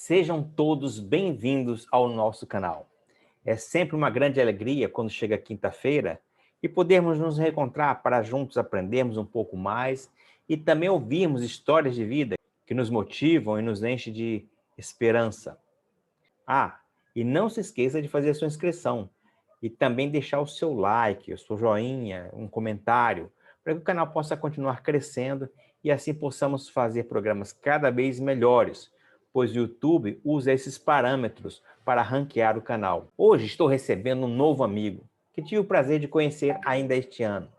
Sejam todos bem-vindos ao nosso canal. É sempre uma grande alegria quando chega quinta-feira e podermos nos reencontrar para juntos aprendermos um pouco mais e também ouvirmos histórias de vida que nos motivam e nos enchem de esperança. E não se esqueça de fazer a sua inscrição e também deixar o seu like, o seu joinha, um comentário, para que o canal possa continuar crescendo e assim possamos fazer programas cada vez melhores, pois o YouTube usa esses parâmetros para ranquear o canal. Hoje estou recebendo um novo amigo, que tive o prazer de conhecer ainda este ano.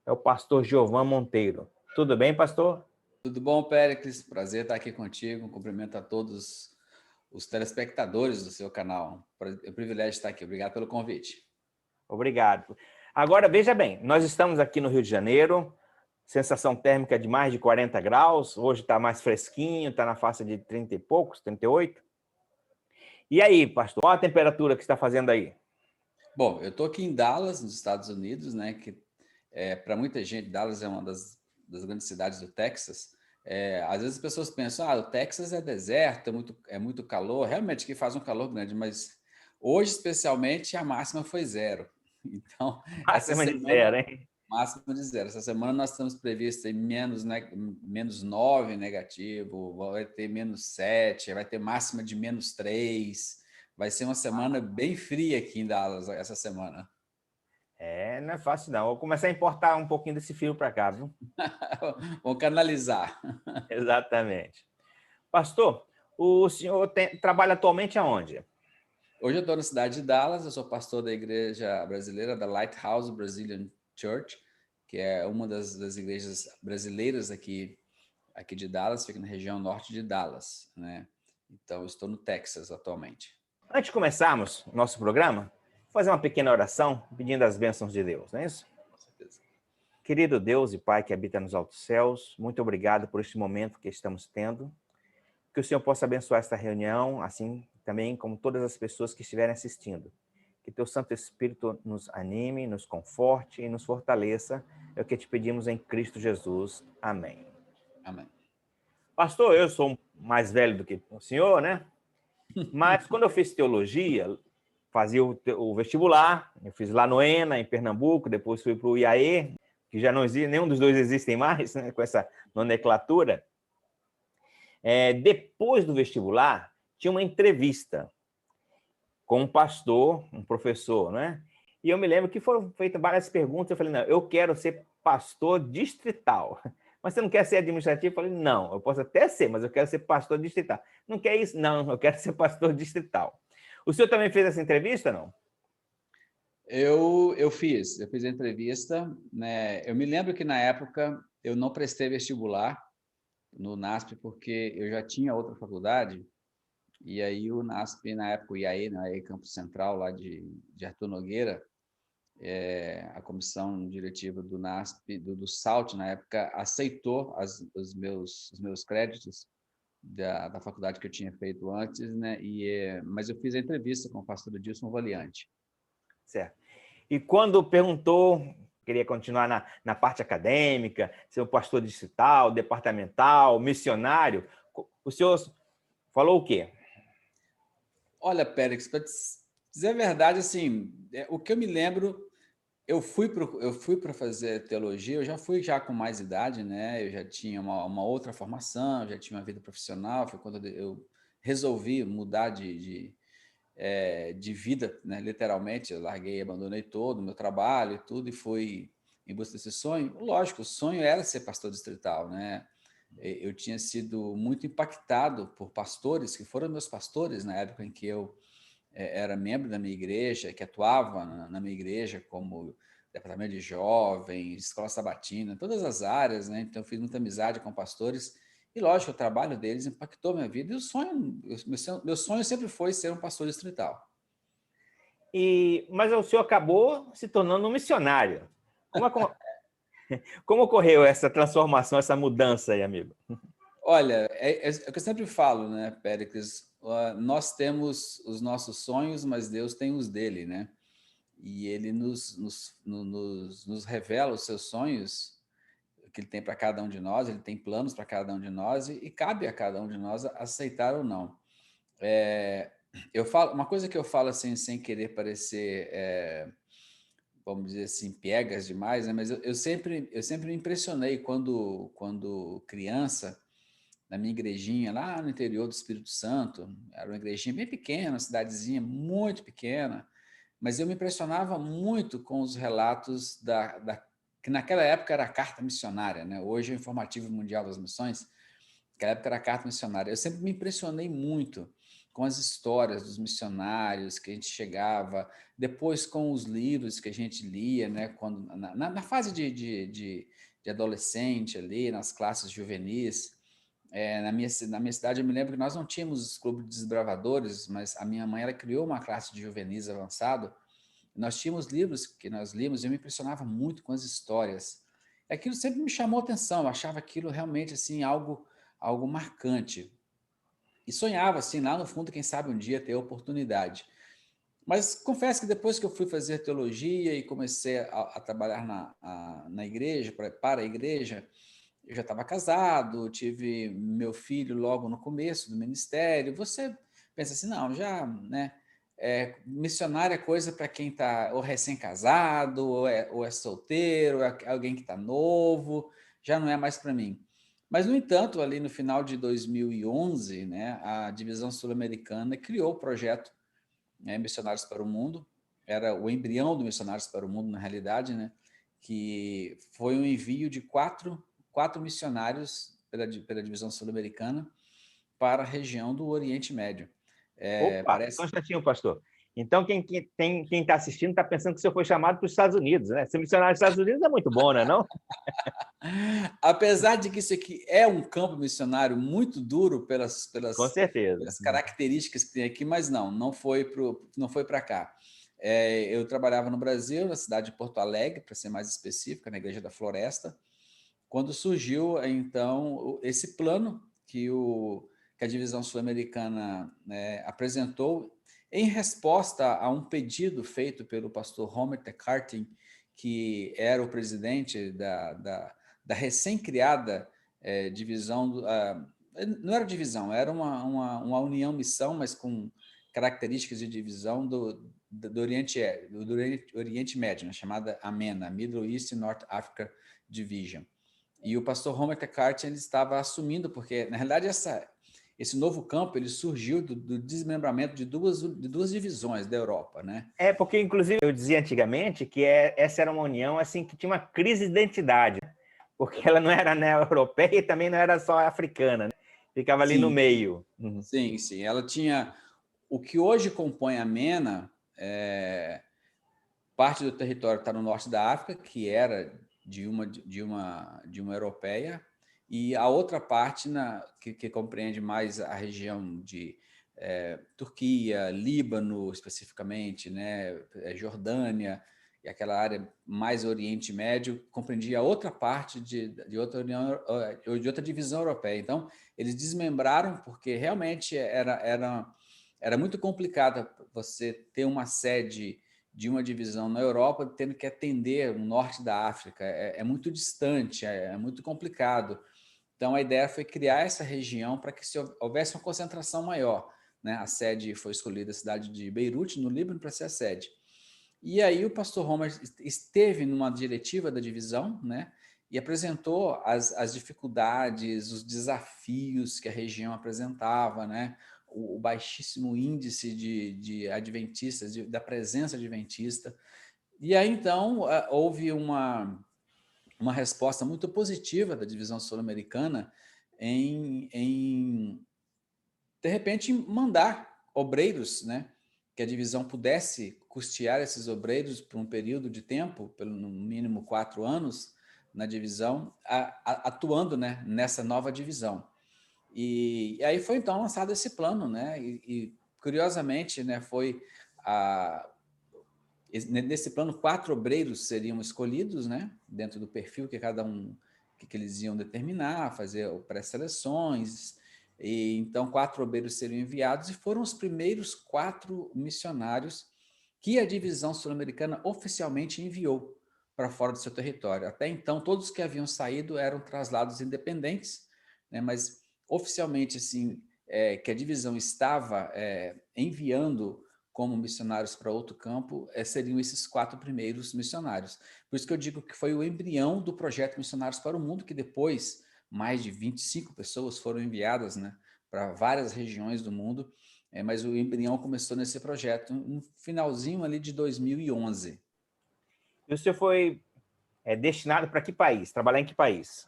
É o pastor Giovan Monteiro. Tudo bem, pastor? Tudo bom, Péricles? Prazer estar aqui contigo. Cumprimento a todos os telespectadores do seu canal. É um privilégio estar aqui. Obrigado pelo convite. Obrigado. Agora, veja bem, nós estamos aqui no Rio de Janeiro, sensação térmica de mais de 40 graus, hoje está mais fresquinho, está na faixa de 30 e poucos, 38. E aí, pastor, qual a temperatura que está fazendo aí? Bom, eu estou aqui em Dallas, nos Estados Unidos, né? Que para muita gente, Dallas é uma das grandes cidades do Texas. Às vezes as pessoas pensam, o Texas é deserto, é muito calor. Realmente que faz um calor grande, mas hoje, especialmente, a máxima foi 0. Então, essa Máxima de semana, zero, hein? máxima de 0. Essa semana nós estamos previstos em -9 negativo, vai ter -7, vai ter máxima de -3. Vai ser uma semana bem fria aqui em Dallas essa semana. Não é fácil não. Vou começar a importar um pouquinho desse frio para cá, viu? Vamos canalizar. Exatamente. Pastor, o senhor trabalha atualmente aonde? Hoje eu estou na cidade de Dallas, eu sou pastor da igreja brasileira, da Lighthouse Brazilian Church, que é uma das igrejas brasileiras aqui de Dallas, fica na região norte de Dallas, né? Então, eu estou no Texas atualmente. Antes de começarmos o nosso programa, vou fazer uma pequena oração pedindo as bênçãos de Deus, não é isso? Com certeza. Querido Deus e Pai que habita nos altos céus, muito obrigado por este momento que estamos tendo. Que o Senhor possa abençoar esta reunião, assim também como todas as pessoas que estiverem assistindo. Que teu Santo Espírito nos anime, nos conforte e nos fortaleça. É o que te pedimos em Cristo Jesus. Amém. Amém. Pastor, eu sou mais velho do que o senhor, né? Mas quando eu fiz teologia, fazia o vestibular, eu fiz lá no ENA, em Pernambuco, depois fui para o IAE, que já não existe, nenhum dos dois existem mais, né, com essa nomenclatura. Depois do vestibular, tinha uma entrevista com um pastor, um professor, né? E eu me lembro que foram feitas várias perguntas. Eu falei, não, eu quero ser pastor distrital. Mas você não quer ser administrativo? Eu falei, não, eu posso até ser, mas eu quero ser pastor distrital. Não quer isso? Não, eu quero ser pastor distrital. O senhor também fez essa entrevista, não? Eu fiz a entrevista, né? Eu me lembro que na época eu não prestei vestibular no NASP porque eu já tinha outra faculdade. E aí o NASP, na época, o IAE, né, Campus Central, lá de Arthur Nogueira, a comissão diretiva do NASP, do SALT, na época, aceitou os meus créditos da faculdade que eu tinha feito antes, né? Mas eu fiz a entrevista com o pastor Edilson Valiante. Certo. E quando perguntou, queria continuar na parte acadêmica, ser um pastor distrital, departamental, missionário, o senhor falou o quê? Olha, Pérez, para dizer a verdade, assim, o que eu me lembro, eu fui para fazer teologia, eu já fui já com mais idade, né? Eu já tinha uma outra formação, já tinha uma vida profissional, foi quando eu resolvi mudar de vida, né? Literalmente, eu larguei, abandonei todo o meu trabalho e tudo, e fui em busca desse sonho. Lógico, o sonho era ser pastor distrital, né? Eu tinha sido muito impactado por pastores, que foram meus pastores na época em que eu era membro da minha igreja, que atuava na minha igreja como departamento de jovens, escola sabatina, todas as áreas, né? Então, eu fiz muita amizade com pastores e, lógico, o trabalho deles impactou minha vida. E meu sonho sempre foi ser um pastor distrital. Mas o senhor acabou se tornando um missionário. Como ocorreu essa transformação, essa mudança aí, amigo? Olha, é o que eu sempre falo, né, Péricles? Nós temos os nossos sonhos, mas Deus tem os dele, né? E ele nos revela os seus sonhos que ele tem para cada um de nós, ele tem planos para cada um de nós e cabe a cada um de nós aceitar ou não. Eu falo, uma coisa que eu falo assim, sem querer parecer, vamos dizer assim, piegas demais, né? Mas eu sempre me impressionei quando criança, na minha igrejinha, lá no interior do Espírito Santo. Era uma igrejinha bem pequena, uma cidadezinha muito pequena, mas eu me impressionava muito com os relatos que naquela época era a carta missionária, né? Hoje é o Informativo Mundial das Missões, naquela época era a carta missionária. Eu sempre me impressionei muito com as histórias dos missionários que a gente chegava, depois com os livros que a gente lia, né? Quando, na fase de adolescente ali, nas classes juvenis. Na minha cidade, eu me lembro que nós não tínhamos clube de desbravadores, mas a minha mãe ela criou uma classe de juvenis avançado. Nós tínhamos livros que nós líamos e eu me impressionava muito com as histórias. Aquilo sempre me chamou a atenção, eu achava aquilo realmente assim algo marcante. E sonhava assim, lá no fundo, quem sabe um dia ter a oportunidade. Mas confesso que depois que eu fui fazer teologia e comecei a trabalhar na igreja, para a igreja, eu já estava casado, tive meu filho logo no começo do ministério. Você pensa assim, não, já, né? Missionário é coisa para quem está ou recém-casado, ou é solteiro, é alguém que está novo, já não é mais para mim. Mas, no entanto, ali no final de 2011, né, a Divisão Sul-Americana criou o projeto, né, Missionários para o Mundo. Era o embrião do Missionários para o Mundo, na realidade, né, que foi um envio de quatro missionários pela Divisão Sul-Americana para a região do Oriente Médio. Opa, só um Parece. instantinho, pastor. Então, quem está assistindo está pensando que o senhor foi chamado para os Estados Unidos, né? Ser missionário nos Estados Unidos é muito bom, não é não? Apesar de que isso aqui é um campo missionário muito duro Com certeza. pelas características que tem aqui, mas não foi para cá. Eu trabalhava no Brasil, na cidade de Porto Alegre, para ser mais específica, na Igreja da Floresta, quando surgiu, então, esse plano que a Divisão Sul-Americana, né, apresentou em resposta a um pedido feito pelo pastor Homer Tecartin, que era o presidente da recém-criada divisão. Não era divisão, era uma união-missão, mas com características de divisão do Oriente Médio, né, chamada AMENA, Middle East and North Africa Division. E o pastor Homer Tecartin ele estava assumindo, porque, na realidade, esse novo campo ele surgiu do desmembramento de duas divisões da Europa, né? Porque, inclusive, eu dizia antigamente que essa era uma união assim que tinha uma crise de identidade, né? Porque ela não era, né, europeia e também não era só africana, né? Ficava ali no Sim, meio. Uhum. sim, sim. Ela tinha o que hoje compõe a MENA, parte do território está no norte da África, que era de uma europeia, e a outra parte que compreende mais a região de Turquia, Líbano especificamente, né, Jordânia, e aquela área mais Oriente Médio, compreendia outra parte de outra divisão europeia. Então, eles desmembraram porque realmente era muito complicado você ter uma sede de uma divisão na Europa, tendo que atender o norte da África. É muito distante, é muito complicado. Então, a ideia foi criar essa região para que houvesse uma concentração maior, né? A sede foi escolhida a cidade de Beirute, no Líbano, para ser a sede. E aí o pastor Homer esteve numa diretiva da divisão, né? E apresentou as dificuldades, os desafios que a região apresentava, né? O baixíssimo índice de adventistas, da presença adventista. E aí, então, houve uma resposta muito positiva da divisão sul-americana em, de repente, mandar obreiros, né? Que a divisão pudesse custear esses obreiros por um período de tempo, pelo no mínimo 4 anos, na divisão, atuando, né, nessa nova divisão. E aí foi então lançado esse plano, né? E curiosamente, né, nesse plano 4 obreiros seriam escolhidos, né, dentro do perfil que cada um que eles iam determinar, fazer pré-seleções. E então 4 obreiros seriam enviados e foram os primeiros 4 missionários que a divisão sul-americana oficialmente enviou para fora do seu território. Até então, todos que haviam saído eram traslados independentes, né, mas oficialmente, assim, que a divisão estava enviando como missionários para outro campo, seriam esses 4 primeiros missionários. Por isso que eu digo que foi o embrião do projeto Missionários para o Mundo, que depois mais de 25 pessoas foram enviadas, né, para várias regiões do mundo, mas o embrião começou nesse projeto, no finalzinho ali de 2011. E o senhor foi destinado para que país? Trabalhar em que país?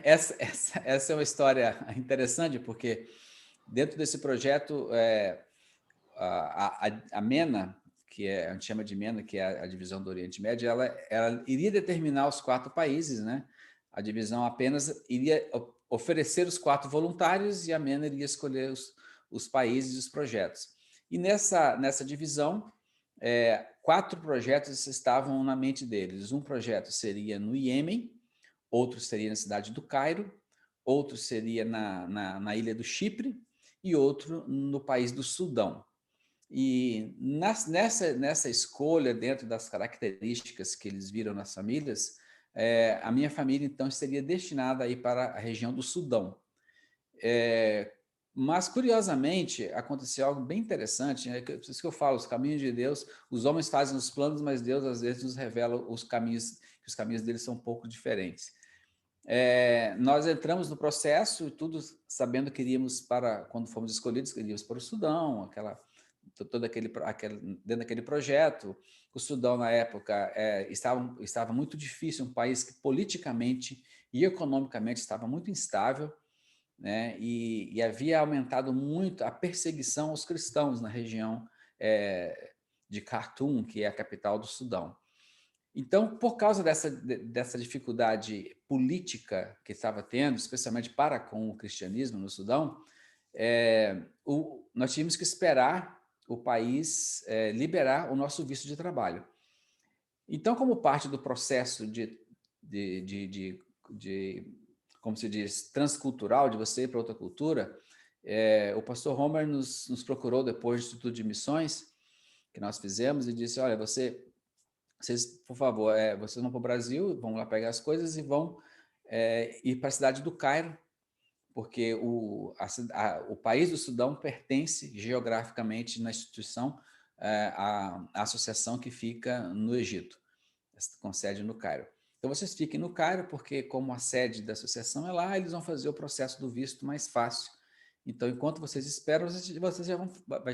Essa é uma história interessante, porque dentro desse projeto, a MENA, a gente chama de MENA, que é a divisão do Oriente Médio, ela iria determinar os 4 países, né? A divisão apenas iria oferecer os 4 voluntários e a MENA iria escolher os países e os projetos. E nessa divisão, 4 projetos estavam na mente deles. Um projeto seria no Iêmen, outro seria na cidade do Cairo, outro seria na ilha do Chipre e outro no país do Sudão. E nessa escolha, dentro das características que eles viram nas famílias, a minha família, então, seria destinada aí para a região do Sudão. Mas, curiosamente, aconteceu algo bem interessante, né? Por isso que eu falo, os caminhos de Deus, os homens fazem os planos, mas Deus, às vezes, nos revela os caminhos deles são um pouco diferentes. Nós entramos no processo, tudo sabendo que iríamos quando fomos escolhidos, iríamos para o Sudão, dentro daquele projeto. O Sudão, na época, estava muito difícil, um país que politicamente e economicamente estava muito instável, né? E havia aumentado muito a perseguição aos cristãos na região de Khartoum, que é a capital do Sudão. Então, por causa dessa dificuldade política que estava tendo, especialmente para com o cristianismo no Sudão, nós tínhamos que esperar o país liberar o nosso visto de trabalho. Então, como parte do processo como se diz, transcultural, de você ir para outra cultura, o pastor Homer nos procurou depois do Instituto de Missões, que nós fizemos, e disse, olha, vocês, por favor, vocês vão para o Brasil, vão lá pegar as coisas e vão ir para a cidade do Cairo, porque o país do Sudão pertence geograficamente na instituição à associação que fica no Egito, com sede no Cairo. Então, vocês fiquem no Cairo, porque como a sede da associação é lá, eles vão fazer o processo do visto mais fácil. Então, enquanto vocês esperam, vocês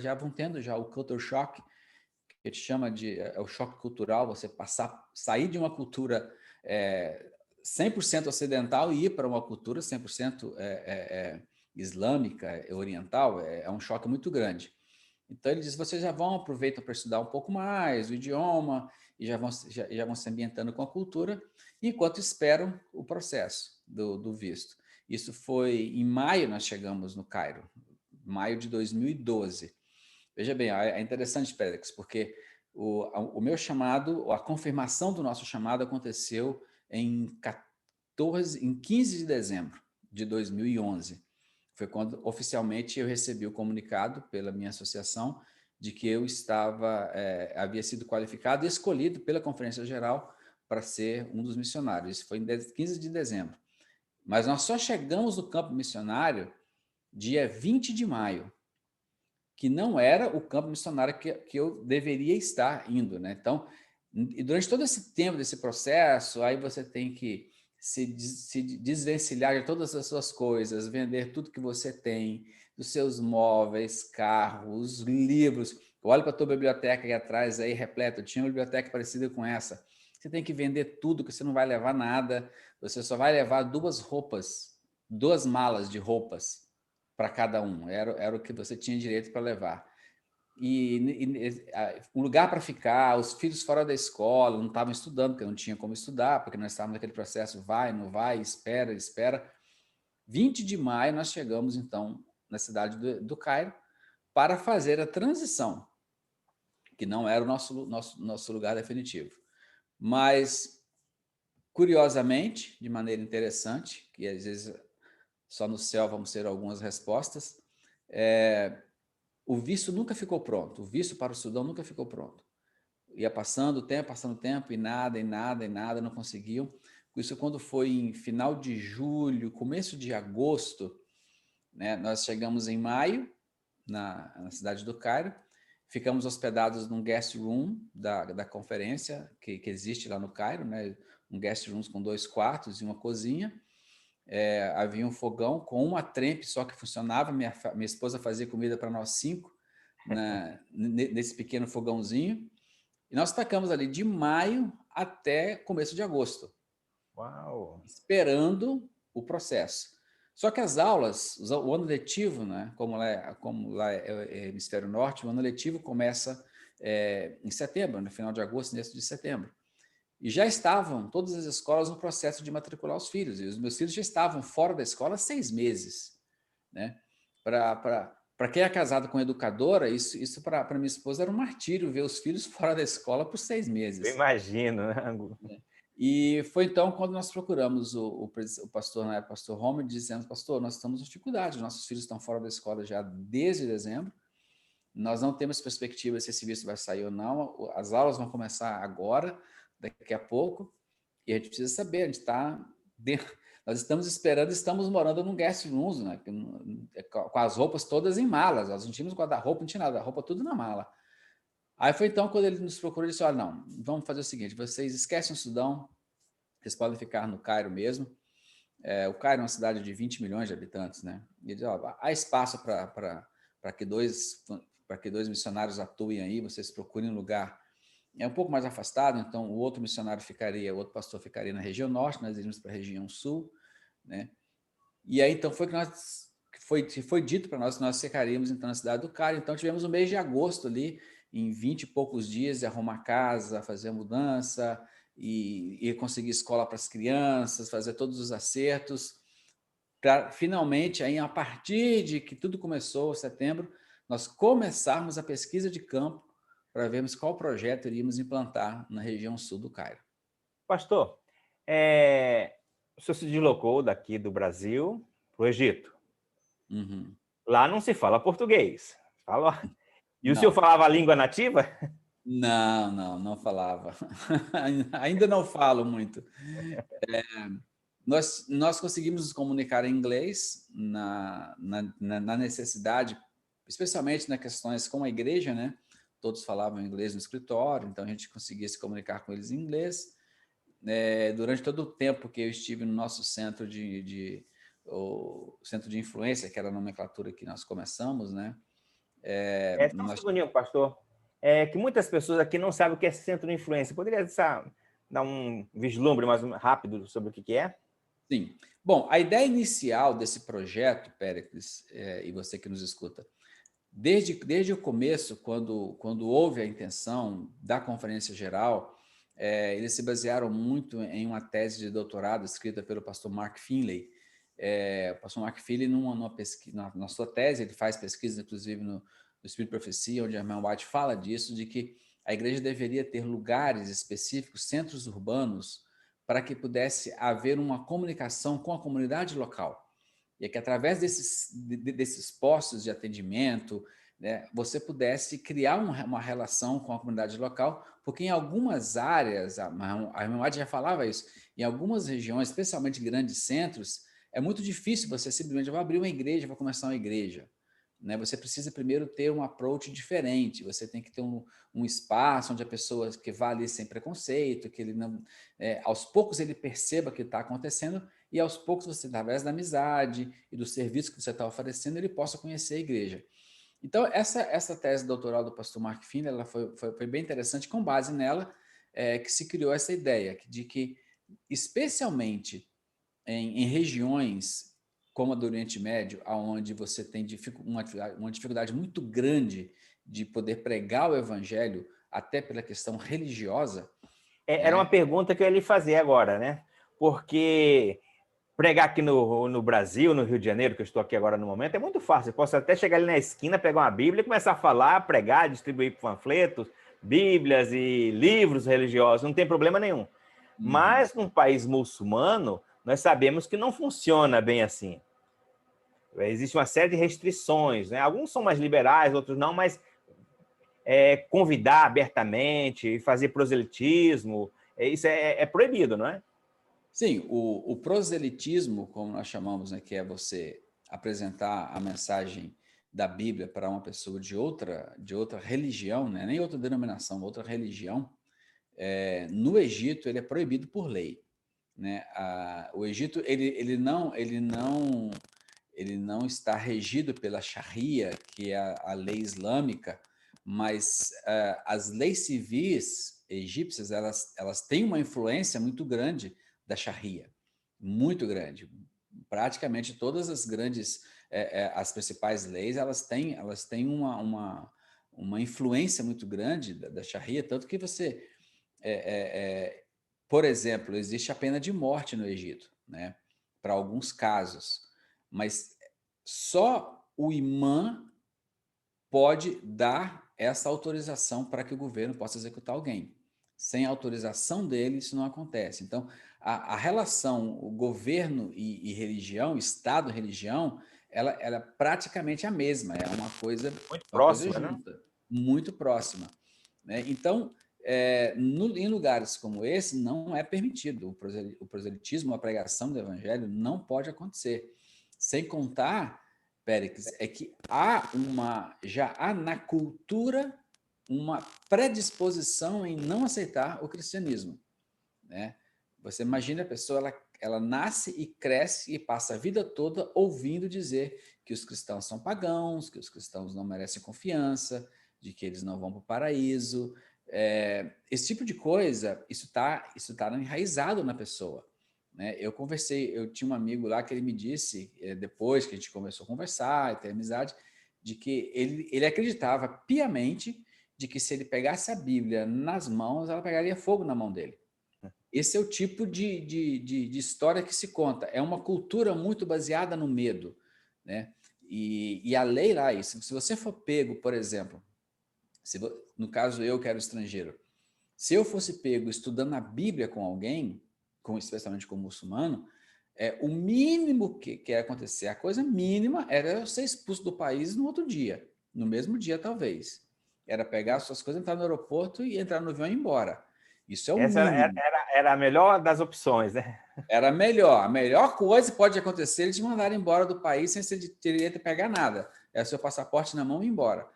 já vão tendo já o culture shock, que a gente chama de o choque cultural, você sair de uma cultura 100% ocidental e ir para uma cultura 100% islâmica, oriental, é um choque muito grande. Então, ele diz, vocês já aproveitam para estudar um pouco mais o idioma e já vão se ambientando com a cultura, enquanto esperam o processo do visto. Isso foi em maio, nós chegamos no Cairo, maio de 2012. Veja bem, é interessante, Pérez, porque o meu chamado, a confirmação do nosso chamado aconteceu em 15 de dezembro de 2011. Foi quando oficialmente eu recebi o comunicado pela minha associação de que eu havia sido qualificado e escolhido pela Conferência Geral para ser um dos missionários. Isso foi em 15 de dezembro. Mas nós só chegamos no campo missionário dia 20 de maio, que não era o campo missionário que eu deveria estar indo, né? Então, e durante todo esse tempo desse processo, aí você tem que se desvencilhar de todas as suas coisas, vender tudo que você tem, dos seus móveis, carros, livros. Olha para a tua biblioteca aí atrás, aí repleta. Eu tinha uma biblioteca parecida com essa. Você tem que vender tudo, que você não vai levar nada. Você só vai levar 2 malas de roupas para cada um. Era o que você tinha direito para levar. Um lugar para ficar, os filhos fora da escola, não estavam estudando, porque não tinha como estudar, porque nós estávamos naquele processo, vai, não vai, espera. 20 de maio nós chegamos, então, na cidade do Cairo, para fazer a transição, que não era o nosso lugar definitivo. Mas, curiosamente, de maneira interessante, que às vezes só no céu vamos ter algumas respostas, o visto nunca ficou pronto, o visto para o Sudão nunca ficou pronto. Ia passando o tempo, e nada, não conseguiam. Isso quando foi em final de julho, começo de agosto, né? Nós chegamos em maio, na cidade do Cairo, ficamos hospedados num guest room da conferência que existe lá no Cairo, né? Um guest room com 2 quartos e uma cozinha. Havia um fogão com uma trempe só que funcionava. Minha esposa fazia comida para nós 5 nesse pequeno fogãozinho. E nós ficamos ali de maio até começo de agosto. Uau! Esperando o processo. Só que as aulas, o ano letivo, né, como lá é Hemisfério Norte, o ano letivo começa em setembro, no final de agosto, início de setembro. E já estavam todas as escolas no processo de matricular os filhos. E os meus filhos já estavam fora da escola há 6 meses. Né? Para quem é casado com educadora, isso para minha esposa era um martírio ver os filhos fora da escola por 6 Eu meses. imagino, né? E foi então quando nós procuramos o pastor, na época, o pastor Homer, dizendo: pastor, nós estamos em dificuldade, nossos filhos estão fora da escola já desde dezembro, nós não temos perspectiva se esse visto vai sair ou não, as aulas vão começar agora, daqui a pouco, e a gente precisa saber, a gente está... Nós estamos esperando, estamos morando num guest room, né, com as roupas todas em malas, nós não tínhamos guarda-roupa, não tinha nada, a roupa tudo na mala. Aí foi então quando ele nos procurou e disse: olha, não, vamos fazer o seguinte, vocês esquecem o Sudão, vocês podem ficar no Cairo mesmo. O Cairo é uma cidade de 20 milhões de habitantes, né? E ele diz: ó, há espaço para que dois missionários atuem aí, vocês procurem um lugar um pouco mais afastado, então o outro outro pastor ficaria na região norte, nós iríamos para a região sul, né? E aí então foi dito para nós que nós ficaríamos então na cidade do Cairo. Então tivemos o mês de agosto ali, em 20 e poucos dias, de arrumar casa, fazer a mudança e conseguir escola para as crianças, fazer todos os acertos, para finalmente, aí, a partir de que tudo começou, em setembro, nós começarmos a pesquisa de campo para vermos qual projeto iríamos implantar na região sul do Cairo. Pastor, o senhor se deslocou daqui do Brasil para o Egito. Uhum. Lá não se fala português. E o senhor Não. falava a língua nativa? Não falava. Ainda não falo muito. Nós conseguimos nos comunicar em inglês na necessidade, especialmente nas questões com a igreja, né? Todos falavam inglês no escritório, então a gente conseguia se comunicar com eles em inglês. Durante todo o tempo que eu estive no nosso centro o centro de influência, que era a nomenclatura que nós começamos, né? Só um segundinho, pastor. Que muitas pessoas aqui não sabem o que é centro de influência. Poderia dar um vislumbre mais rápido sobre o que é? Sim. Bom, a ideia inicial desse projeto, Péricles, e você que nos escuta, desde o começo, quando houve a intenção da Conferência Geral, eles se basearam muito em uma tese de doutorado escrita pelo pastor Mark Finley. O pastor Mark Finley, na sua tese, ele faz pesquisa, inclusive, no Espírito e Profecia, onde a irmã White fala disso, de que a igreja deveria ter lugares específicos, centros urbanos, para que pudesse haver uma comunicação com a comunidade local. E é que através desses postos de atendimento, né, você pudesse criar uma relação com a comunidade local, porque em algumas áreas, a irmã White já falava isso, em algumas regiões, especialmente grandes centros, é muito difícil você simplesmente abrir uma igreja, vai começar uma igreja. Né? Você precisa primeiro ter um approach diferente, você tem que ter um espaço onde a pessoa que vá ali sem preconceito, que ele não, aos poucos ele perceba o que está acontecendo e aos poucos você, através da amizade e do serviço que você está oferecendo, ele possa conhecer a igreja. Então, essa tese doutoral do pastor Mark Finley, ela foi bem interessante, com base nela que se criou essa ideia de que, especialmente em regiões como a do Oriente Médio, onde você tem uma dificuldade muito grande de poder pregar o evangelho, até pela questão religiosa. Era uma pergunta que eu ia lhe fazer agora, né? Porque pregar aqui no Brasil, no Rio de Janeiro, que eu estou aqui agora no momento, é muito fácil. Eu posso até chegar ali na esquina, pegar uma Bíblia e começar a falar, pregar, distribuir panfletos, Bíblias e livros religiosos, não tem problema nenhum. Mas num país muçulmano, nós sabemos que não funciona bem assim. Existe uma série de restrições, né? Alguns são mais liberais, outros não, mas convidar abertamente, fazer proselitismo, isso é proibido, não é? Sim, o proselitismo, como nós chamamos, né, que é você apresentar a mensagem da Bíblia para uma pessoa de outra religião, né? Nem outra denominação, outra religião, no Egito ele é proibido por lei, né? O Egito ele não está regido pela Sharia, que é a lei islâmica, mas as leis civis egípcias elas têm uma influência muito grande da Sharia, muito grande. Praticamente todas as grandes, as principais leis, elas têm uma influência muito grande da Sharia, tanto que você, por exemplo, existe a pena de morte no Egito, né? Para alguns casos, mas só o imã pode dar essa autorização para que o governo possa executar alguém. Sem a autorização dele, isso não acontece. Então, a relação, o governo e religião, Estado e religião, ela é praticamente a mesma, é Muito uma coisa próxima, né? junta, muito próxima, né? Então, em lugares como esse, não é permitido. O proselitismo, a pregação do evangelho não pode acontecer. Sem contar, Péricles, é que já há na cultura uma predisposição em não aceitar o cristianismo, né? Você imagina a pessoa, ela nasce e cresce e passa a vida toda ouvindo dizer que os cristãos são pagãos, que os cristãos não merecem confiança, de que eles não vão para o paraíso. Esse tipo de coisa, isso tá enraizado na pessoa, né? Eu tinha um amigo lá que ele me disse, depois que a gente começou a conversar e ter amizade, de que ele acreditava piamente de que se ele pegasse a Bíblia nas mãos, ela pegaria fogo na mão dele. Esse é o tipo de história que se conta. É uma cultura muito baseada no medo, né? E a lei lá, isso, se você for pego, por exemplo, no caso eu que era estrangeiro, se eu fosse pego estudando a Bíblia com alguém, especialmente com um muçulmano, o mínimo que ia acontecer, a coisa mínima era eu ser expulso do país no outro dia, no mesmo dia talvez. Era pegar suas coisas, entrar no aeroporto e entrar no avião e ir embora. Isso é o Essa mínimo. era a melhor das opções, né? Era melhor. A melhor coisa que pode acontecer é eles te mandarem embora do país sem você ter que pegar nada. É o seu passaporte na mão e ir embora.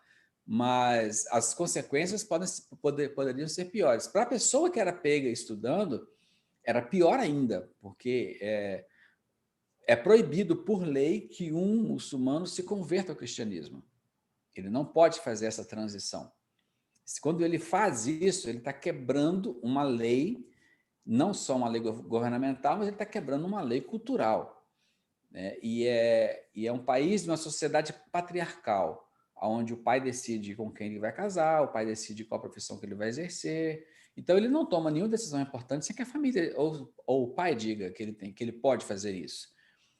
Mas as consequências poderiam ser piores. Para a pessoa que era pega estudando, era pior ainda, porque é proibido por lei que um muçulmano se converta ao cristianismo. Ele não pode fazer essa transição. Quando ele faz isso, ele está quebrando uma lei, não só uma lei governamental, mas ele está quebrando uma lei cultural, né? E é um país, uma sociedade patriarcal, onde o pai decide com quem ele vai casar, o pai decide qual profissão que ele vai exercer. Então ele não toma nenhuma decisão importante sem que a família ou o pai diga que ele pode fazer isso.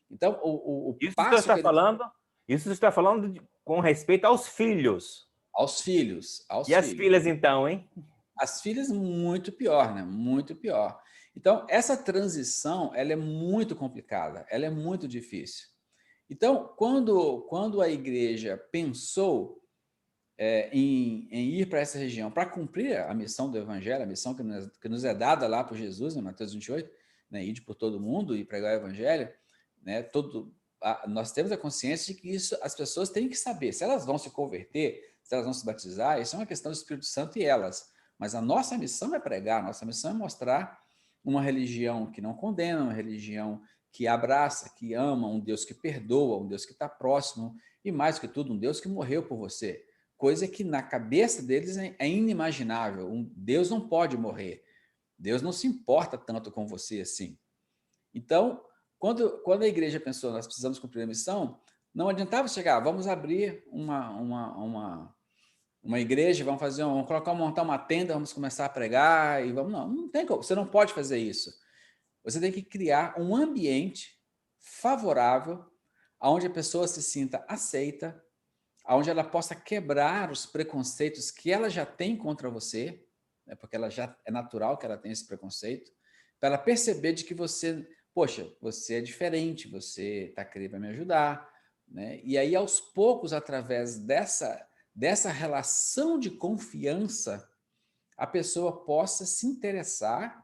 Então o Isso você passo está que ele falando, isso você está falando com respeito aos filhos. E aos as filhos. filhas, então, hein? As filhas, muito pior, né? Muito pior. Então, essa transição, ela é muito complicada, ela é muito difícil. Então, quando a igreja pensou em ir para essa região para cumprir a missão do evangelho, a missão que nos é dada lá por Jesus, em Mateus 28, né? Ir por todo mundo e pregar o evangelho, né? Nós temos a consciência de que isso as pessoas têm que saber. Se elas vão se converter, se elas vão se batizar, isso é uma questão do Espírito Santo e elas. Mas a nossa missão é pregar, a nossa missão é mostrar uma religião que não condena, uma religião que abraça, que ama, um Deus que perdoa, um Deus que está próximo e, mais que tudo, um Deus que morreu por você. Coisa que na cabeça deles é inimaginável. Deus não pode morrer. Deus não se importa tanto com você assim. Então, quando a igreja pensou, nós precisamos cumprir a missão, não adiantava chegar, vamos abrir uma igreja, vamos montar uma tenda, vamos começar a pregar, e vamos. Não tem como, você não pode fazer isso. Você tem que criar um ambiente favorável, onde a pessoa se sinta aceita, onde ela possa quebrar os preconceitos que ela já tem contra você, né, porque ela já é natural que ela tenha esse preconceito, para ela perceber de que você, poxa, você é diferente, você está querendo para me ajudar, né? E aí, aos poucos, através dessa relação de confiança, a pessoa possa se interessar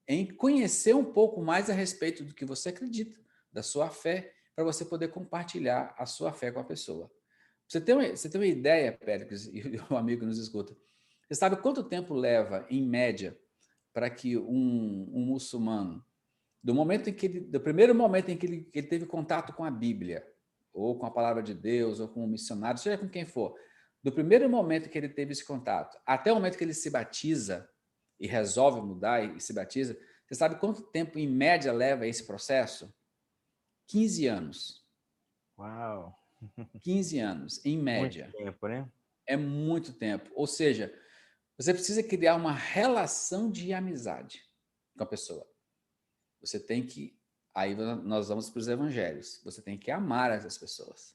em conhecer um pouco mais a respeito do que você acredita, da sua fé, para você poder compartilhar a sua fé com a pessoa. Você tem uma ideia, Péricles, e o amigo nos escuta. Você sabe quanto tempo leva, em média, para que um muçulmano, do primeiro momento em que ele teve contato com a Bíblia, ou com a palavra de Deus, ou com um missionário, seja com quem for, do primeiro momento que ele teve esse contato, até o momento que ele se batiza e resolve mudar e se batiza, você sabe quanto tempo, em média, leva esse processo? 15 anos. Uau! 15 anos, em Muito média. tempo, né? É muito tempo. Ou seja, você precisa criar uma relação de amizade com a pessoa. Você tem que. Aí nós vamos para os evangelhos. Você tem que amar essas pessoas.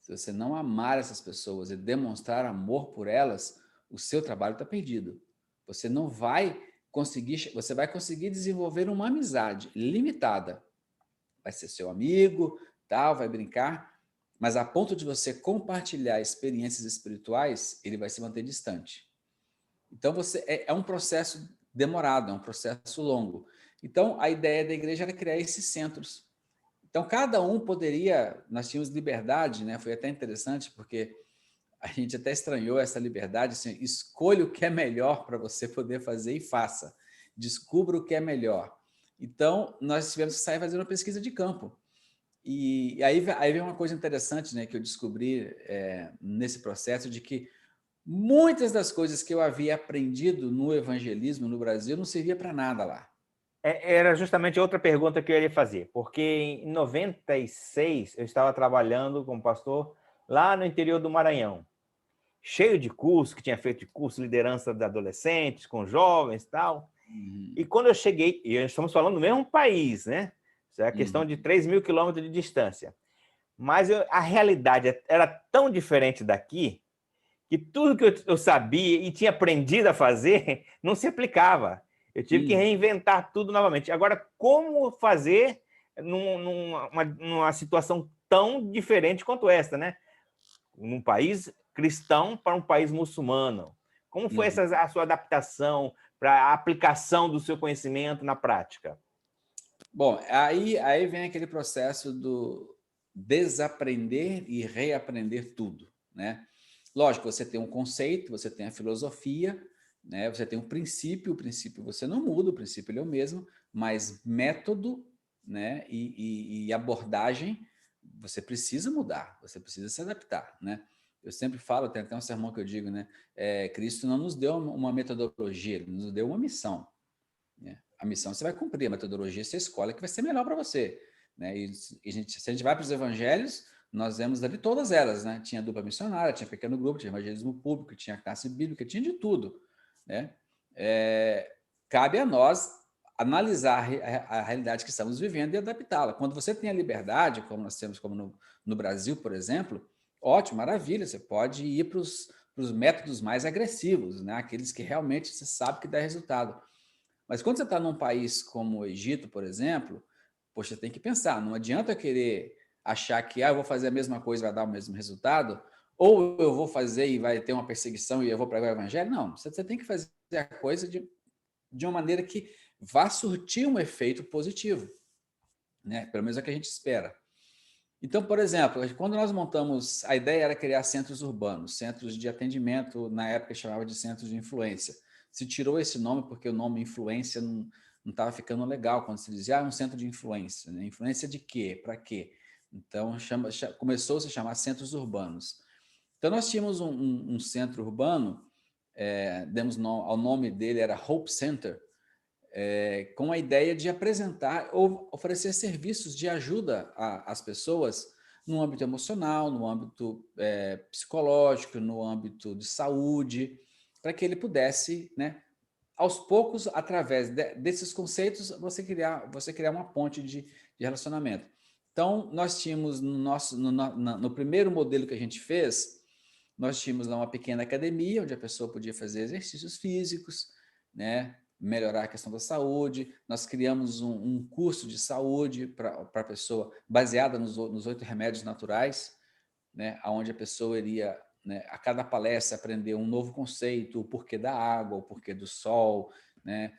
Se você não amar essas pessoas e demonstrar amor por elas, o seu trabalho está perdido. Você não vai conseguir. Você vai conseguir desenvolver uma amizade limitada. Vai ser seu amigo, tal, vai brincar, mas a ponto de você compartilhar experiências espirituais, ele vai se manter distante. Então, é um processo demorado, é um processo longo. Então, a ideia da igreja era criar esses centros. Então, cada um poderia, nós tínhamos liberdade, né? Foi até interessante, porque a gente até estranhou essa liberdade, assim, escolha o que é melhor para você poder fazer e faça. Descubra o que é melhor. Então, nós tivemos que sair fazendo uma pesquisa de campo. E aí vem uma coisa interessante, né, que eu descobri nesse processo, de que muitas das coisas que eu havia aprendido no evangelismo no Brasil não servia para nada lá. Era justamente outra pergunta que eu ia fazer, porque em 96 eu estava trabalhando como pastor lá no interior do Maranhão, cheio de curso, que tinha feito de curso de liderança de adolescentes, com jovens e tal. E quando eu cheguei, e estamos falando do mesmo país, né? Isso é a questão de 3.000 quilômetros de distância. Mas a realidade era tão diferente daqui que tudo que eu sabia e tinha aprendido a fazer não se aplicava. Eu tive que reinventar tudo novamente. Agora, como fazer numa situação tão diferente quanto esta, né? Num país cristão para um país muçulmano. Como foi a sua adaptação para a aplicação do seu conhecimento na prática? Bom, aí vem aquele processo do desaprender e reaprender tudo, né? Lógico, você tem um conceito, você tem a filosofia, né? Você tem um princípio, o princípio você não muda, o princípio ele é o mesmo, mas método, né? E abordagem você precisa mudar, você precisa se adaptar, né? Eu sempre falo, tem até um sermão que eu digo, né? Cristo não nos deu uma metodologia, ele nos deu uma missão, né? A missão você vai cumprir, a metodologia você escolhe que vai ser melhor para você, né? Se a gente vai para os evangelhos, nós vemos ali todas elas, né? Tinha dupla missionária, tinha pequeno grupo, tinha evangelismo público, tinha classe bíblica, tinha de tudo, né? Cabe a nós analisar a realidade que estamos vivendo e adaptá-la. Quando você tem a liberdade, como nós temos, como no Brasil, por exemplo, ótimo, maravilha, você pode ir para os métodos mais agressivos, né? Aqueles que realmente você sabe que dá resultado. Mas quando você está num país como o Egito, por exemplo, poxa, tem que pensar, não adianta querer achar que eu vou fazer a mesma coisa e vai dar o mesmo resultado, ou eu vou fazer e vai ter uma perseguição e eu vou pregar o evangelho. Não, você tem que fazer a coisa de uma maneira que vá surtir um efeito positivo, né? Pelo menos é o que a gente espera. Então, por exemplo, quando nós montamos, a ideia era criar centros urbanos, centros de atendimento, na época chamava de centros de influência. Se tirou esse nome porque o nome influência não estava ficando legal quando se dizia um centro de influência, né? Influência de quê? Para quê? Então começou -se a chamar centros urbanos. Então nós tínhamos um centro urbano, demos ao nome dele era Hope Center, com a ideia de apresentar ou oferecer serviços de ajuda às pessoas no âmbito emocional, no âmbito psicológico, no âmbito de saúde, para que ele pudesse, né, aos poucos, através desses conceitos, você criar uma ponte de relacionamento. Então, nós tínhamos no primeiro modelo que a gente fez, nós tínhamos lá uma pequena academia, onde a pessoa podia fazer exercícios físicos, né, melhorar a questão da saúde. Nós criamos um curso de saúde para a pessoa, baseada nos 8 remédios naturais, né, onde a pessoa iria, né, a cada palestra aprender um novo conceito, o porquê da água, o porquê do sol, né?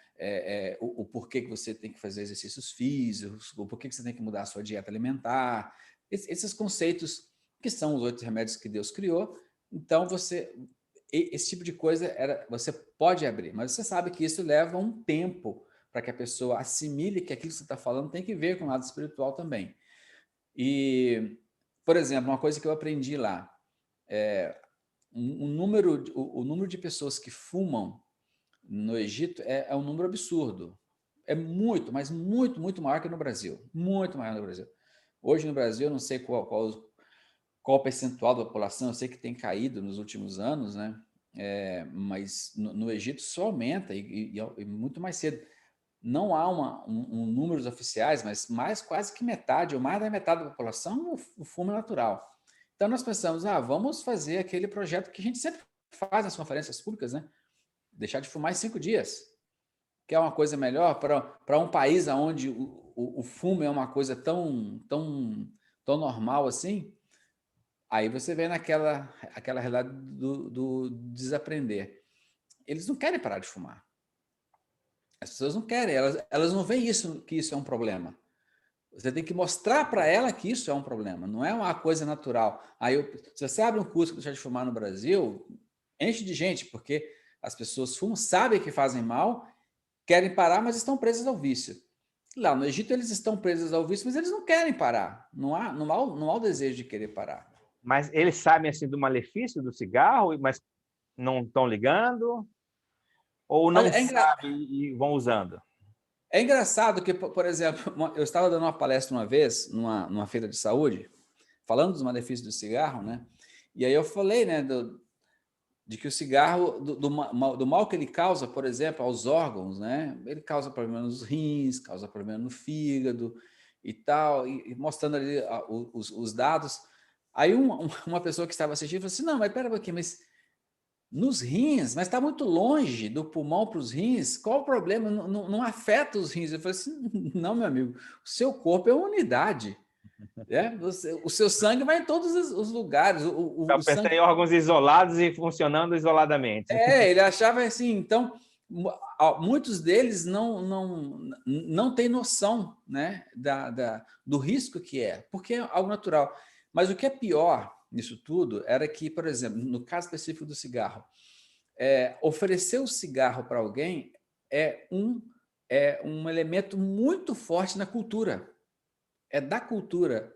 O porquê que você tem que fazer exercícios físicos, o porquê que você tem que mudar a sua dieta alimentar, esses conceitos que são os 8 remédios que Deus criou. Então, esse tipo de coisa você pode abrir, mas você sabe que isso leva um tempo para que a pessoa assimile que aquilo que você está falando tem que ver com o lado espiritual também. E, por exemplo, uma coisa que eu aprendi lá, o número de pessoas que fumam no Egito é um número absurdo. É muito, mas muito, muito maior que no Brasil. Muito maior no Brasil. Hoje no Brasil, eu não sei qual o percentual da população, eu sei que tem caído nos últimos anos, né? Mas no Egito só aumenta e muito mais cedo. Não há números oficiais, mas quase que metade, ou mais da metade da população, o fumo é natural. Então nós pensamos, vamos fazer aquele projeto que a gente sempre faz nas conferências públicas, né? Deixar de fumar em 5 dias. Que é uma coisa melhor para um país onde o fumo é uma coisa tão normal assim. Aí você vem aquela realidade do desaprender. Eles não querem parar de fumar. As pessoas não querem, elas não veem que isso é um problema. Você tem que mostrar para ela que isso é um problema, não é uma coisa natural. Se você abre um curso para deixar de fumar no Brasil, enche de gente, porque as pessoas fumam, sabem que fazem mal, querem parar, mas estão presas ao vício. Lá no Egito eles estão presos ao vício, mas eles não querem parar. Não há o desejo de querer parar. Mas eles sabem assim do malefício do cigarro, mas não estão ligando? Ou não Olha, sabem e vão usando? é engraçado que, por exemplo, eu estava dando uma palestra uma vez, numa feira de saúde, falando dos malefícios do cigarro, né? E aí eu falei, né, de que o cigarro, do mal que ele causa, por exemplo, aos órgãos, né? Ele causa problema nos rins, causa problema no fígado e tal, e mostrando ali os dados. Aí uma pessoa que estava assistindo falou assim, não, mas pera um pouquinho, mas nos rins, mas está muito longe do pulmão para os rins, qual o problema? Não afeta os rins. Eu falei assim, não, meu amigo, o seu corpo é uma unidade. O seu sangue vai em todos os lugares. Então, O pensando sangue em órgãos isolados e funcionando isoladamente. ele achava assim, então muitos deles não têm noção, né, do risco que é, porque é algo natural. Mas o que é pior nisso tudo era que, por exemplo, no caso específico do cigarro, oferecer o cigarro para alguém é um elemento muito forte na cultura. É da cultura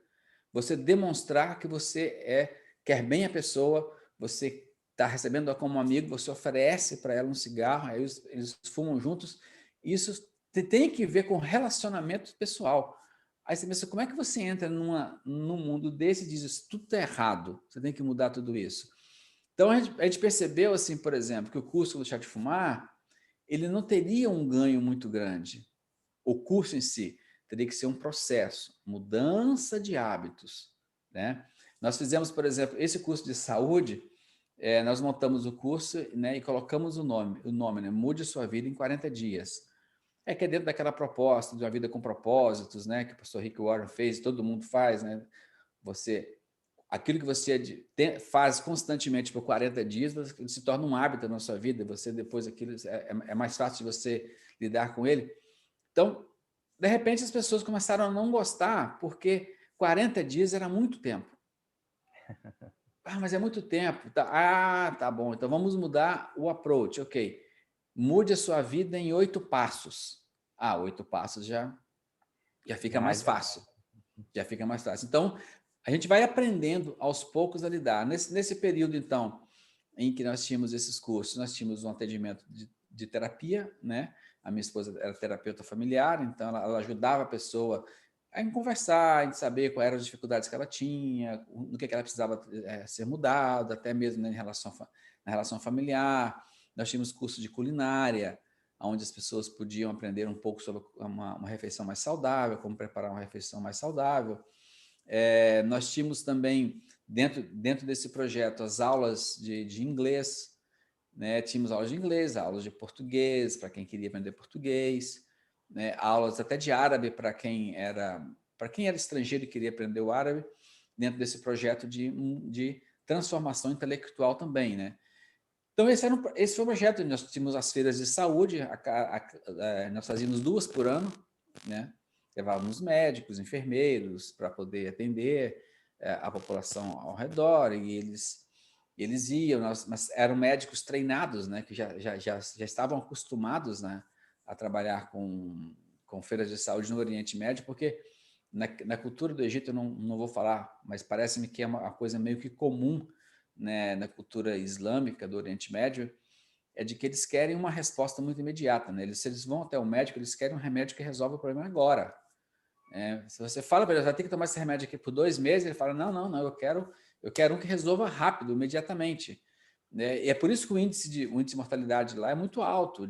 você demonstrar que você quer bem a pessoa, você está recebendo-a como amigo, você oferece para ela um cigarro, aí eles fumam juntos. Isso tem que ver com relacionamento pessoal. Aí você pensa, como é que você entra num mundo desse e diz isso tudo está errado, você tem que mudar tudo isso. Então a gente percebeu, assim, por exemplo, que o curso do Chá de Fumar, ele não teria um ganho muito grande. O curso em si teria que ser um processo, mudança de hábitos, né? Nós fizemos, por exemplo, esse curso de saúde, nós montamos o curso, né, e colocamos o nome, né, Mude Sua Vida em 40 Dias. Que é dentro daquela proposta de uma vida com propósitos, né, que o pastor Rick Warren fez, todo mundo faz, né? Aquilo que você faz constantemente por 40 dias, se torna um hábito na sua vida, você depois aquilo é mais fácil de você lidar com ele. Então, de repente, as pessoas começaram a não gostar, porque 40 dias era muito tempo. Mas é muito tempo. Tá bom, então vamos mudar o approach, ok. Mude a sua vida em 8 passos. 8 passos já fica mais fácil. Já fica mais fácil. Então, a gente vai aprendendo aos poucos a lidar. Nesse período, então, em que nós tínhamos esses cursos, nós tínhamos um atendimento de terapia, né? A minha esposa era terapeuta familiar, então ela ajudava a pessoa a conversar, em saber quais eram as dificuldades que ela tinha, no que ela precisava ser mudado, até mesmo, né, na relação familiar. Nós tínhamos curso de culinária, onde as pessoas podiam aprender um pouco sobre uma refeição mais saudável, como preparar uma refeição mais saudável. Nós tínhamos também, dentro desse projeto, as aulas de inglês, né? Tínhamos aulas de inglês, aulas de português, para quem queria aprender português, né? Aulas até de árabe para quem era estrangeiro e queria aprender o árabe, dentro desse projeto de transformação intelectual também, né? Então, esse foi o projeto. Nós tínhamos as feiras de saúde, nós fazíamos 2 por ano, né? Levávamos médicos, enfermeiros para poder atender a população ao redor, e eles iam, mas eram médicos treinados, né? Que já estavam acostumados, né? A trabalhar com feiras de saúde no Oriente Médio, porque na cultura do Egito, eu não vou falar, mas parece-me que é uma coisa meio que comum, né, na cultura islâmica do Oriente Médio, é de que eles querem uma resposta muito imediata. Né? Se eles vão até o médico, eles querem um remédio que resolve o problema agora. Se você fala para ele, vai ter que tomar esse remédio aqui por 2 meses, ele fala, não, eu quero um que resolva rápido, imediatamente. Né? E é por isso que o índice de mortalidade lá é muito alto.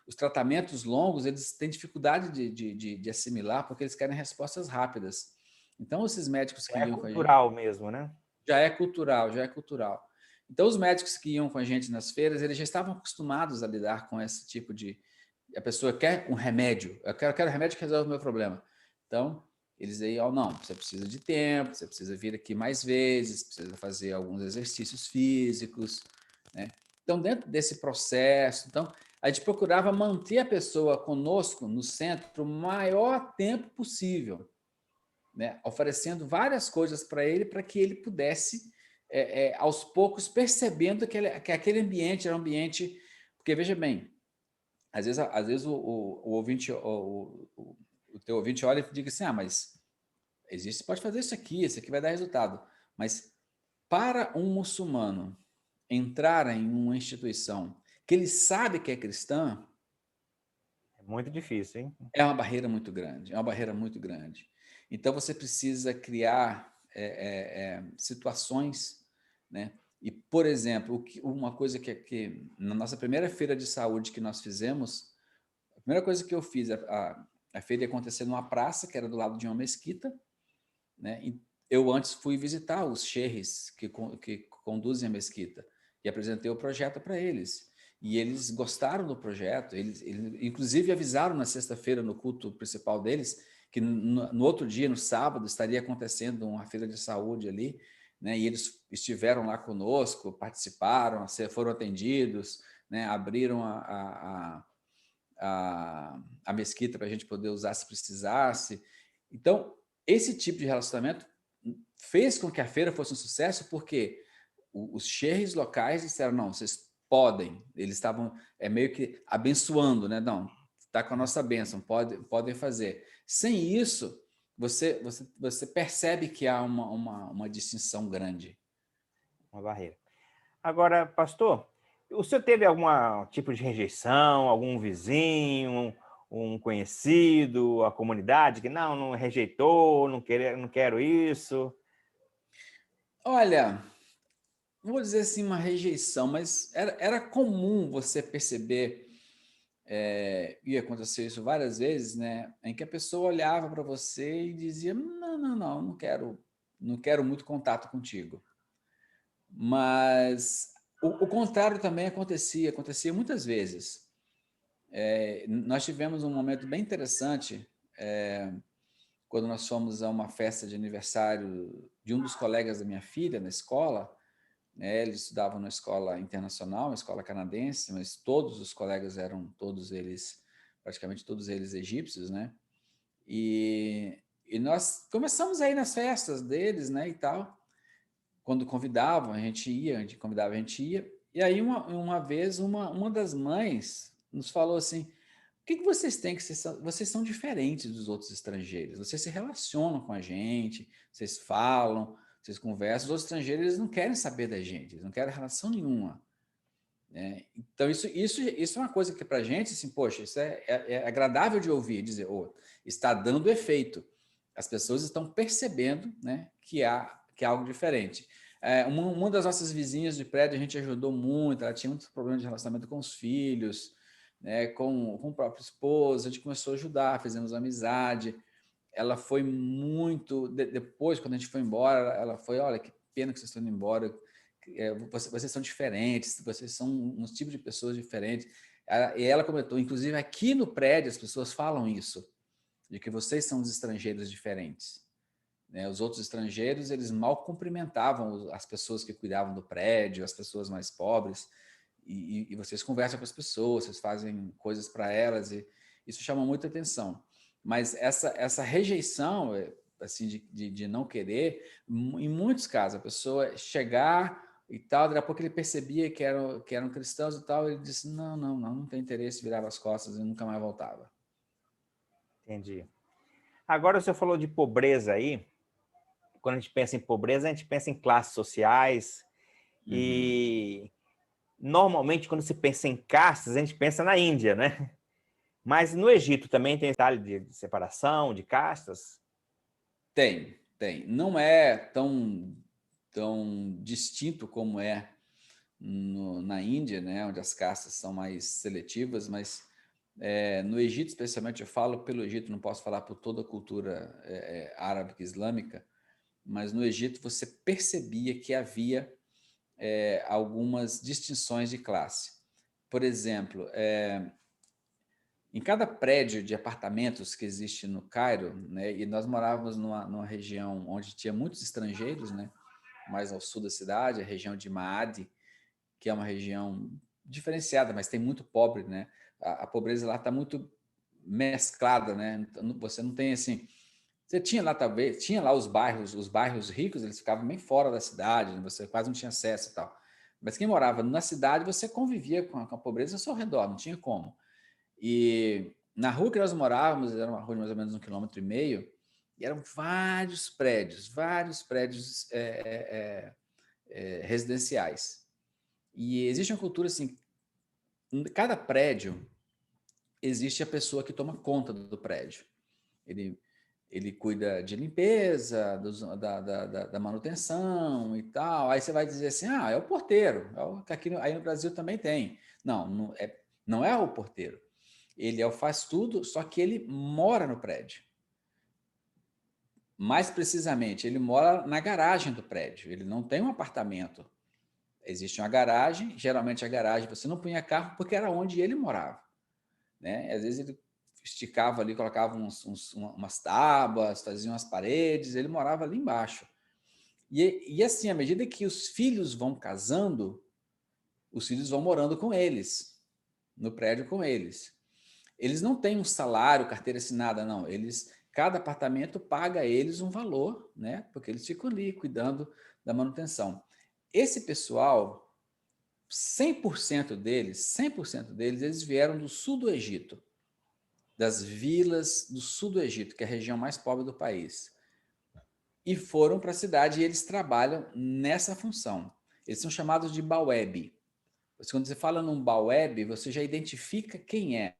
Os tratamentos longos, eles têm dificuldade de assimilar, porque eles querem respostas rápidas. Então, esses médicos que É iam com a gente... cultural mesmo, né? Já é cultural. Então, os médicos que iam com a gente nas feiras, eles já estavam acostumados a lidar com esse tipo de... A pessoa quer um remédio, eu quero um remédio que resolve o meu problema. Então, eles aí, não, você precisa de tempo, você precisa vir aqui mais vezes, precisa fazer alguns exercícios físicos, né? Então, dentro desse processo, a gente procurava manter a pessoa conosco no centro o maior tempo possível, né? Oferecendo várias coisas para que ele pudesse, aos poucos, percebendo que aquele ambiente era um ambiente... Porque, veja bem, às vezes o ouvinte, o teu ouvinte olha e diga assim, mas existe, pode fazer isso aqui vai dar resultado. Mas para um muçulmano entrar em uma instituição que ele sabe que é cristã, É muito difícil, hein? é uma barreira muito grande, Então, você precisa criar situações, né? E, por exemplo, uma coisa que na nossa primeira feira de saúde que nós fizemos, a primeira coisa que eu fiz, a feira ia acontecer numa praça, que era do lado de uma mesquita, né? E eu antes fui visitar os shehes que conduzem a mesquita e apresentei o projeto para eles. E eles gostaram do projeto, eles inclusive avisaram na sexta-feira, no culto principal deles, que no outro dia, no sábado, estaria acontecendo uma feira de saúde ali, né? E eles estiveram lá conosco, participaram, foram atendidos, né? Abriram a mesquita para a gente poder usar se precisasse. Então, esse tipo de relacionamento fez com que a feira fosse um sucesso, porque os sheikhs locais disseram, não, vocês podem, eles estavam meio que abençoando, né? Não, está com a nossa bênção, podem fazer. Sem isso, você percebe que há uma distinção grande. Uma barreira. Agora, pastor, o senhor teve algum tipo de rejeição, algum vizinho, um conhecido, a comunidade que não rejeitou, não quero isso? Olha, não vou dizer assim uma rejeição, mas era comum você perceber, e aconteceu isso várias vezes, né, em que a pessoa olhava para você e dizia, não quero muito contato contigo. Mas o contrário também acontecia muitas vezes. Nós tivemos um momento bem interessante, quando nós fomos a uma festa de aniversário de um dos colegas da minha filha na escola, né? Eles estudavam na escola internacional, uma escola canadense, mas todos os colegas eram, praticamente todos eles egípcios, né? E nós começamos a ir nas festas deles, né, e tal. Quando convidavam, a gente ia. E aí, uma vez, uma das mães nos falou assim, o que vocês têm que vocês são diferentes dos outros estrangeiros, vocês se relacionam com a gente, vocês falam, vocês conversam, os outros estrangeiros eles não querem saber da gente, eles não querem relação nenhuma. Né? Então, isso é uma coisa que para a gente, assim, poxa, isso é agradável de ouvir, dizer, está dando efeito. As pessoas estão percebendo, né, que há algo diferente. Uma das nossas vizinhas de prédio, a gente ajudou muito, ela tinha muitos problemas de relacionamento com os filhos, né, com o próprio esposo, a gente começou a ajudar, fizemos amizade. Ela foi muito... Depois, quando a gente foi embora, ela foi, olha, que pena que vocês estão indo embora, vocês são diferentes, vocês são um tipo de pessoas diferentes. E ela comentou, inclusive aqui no prédio as pessoas falam isso, de que vocês são os estrangeiros diferentes. Né? Os outros estrangeiros, eles mal cumprimentavam as pessoas que cuidavam do prédio, as pessoas mais pobres. e vocês conversam com as pessoas, vocês fazem coisas para elas, e isso chama muita atenção. Mas essa rejeição, assim, de não querer, em muitos casos, a pessoa chegar e tal, daqui a pouco ele percebia que eram cristãos e tal, ele disse, não tem interesse, virava as costas e nunca mais voltava. Entendi. Agora você falou de pobreza aí. Quando a gente pensa em pobreza, a gente pensa em classes sociais. E normalmente, quando se pensa em castas, a gente pensa na Índia, né? Mas no Egito também tem detalhe de separação, de castas? Tem. Não é tão distinto como é na Índia, né, onde as castas são mais seletivas, mas no Egito, especialmente, eu falo pelo Egito, não posso falar por toda a cultura árabe e islâmica, mas no Egito você percebia que havia algumas distinções de classe. Por exemplo, em cada prédio de apartamentos que existe no Cairo, né, e nós morávamos numa região onde tinha muitos estrangeiros, né, mais ao sul da cidade, a região de Maadi, que é uma região diferenciada, mas tem muito pobre, né? A pobreza lá está muito mesclada, né? Você não tem assim. Você tinha lá talvez, tinha lá os bairros ricos, eles ficavam bem fora da cidade, né? Você quase não tinha acesso e tal. Mas quem morava na cidade, você convivia com a pobreza ao seu redor, não tinha como. E na rua que nós morávamos, era uma rua de mais ou menos 1,5 km, e eram vários prédios residenciais. E existe uma cultura assim, em cada prédio existe a pessoa que toma conta do prédio. Ele cuida de limpeza, da manutenção e tal. Aí você vai dizer assim, é o porteiro. Aí no Brasil também tem. Não é o porteiro. Ele faz tudo, só que ele mora no prédio. Mais precisamente, ele mora na garagem do prédio. Ele não tem um apartamento. Existe uma garagem, geralmente a garagem você não punha carro porque era onde ele morava, né? Às vezes ele esticava ali, colocava umas tábuas, fazia umas paredes, ele morava ali embaixo. E assim, à medida que os filhos vão casando, os filhos vão morando com eles, no prédio com eles. Eles não têm um salário, carteira assinada, não. Cada apartamento paga a eles um valor, né? Porque eles ficam ali cuidando da manutenção. Esse pessoal, 100% deles, eles vieram do sul do Egito, das vilas do sul do Egito, que é a região mais pobre do país, e foram para a cidade e eles trabalham nessa função. Eles são chamados de Baweb. Quando você fala num Baweb, você já identifica quem é.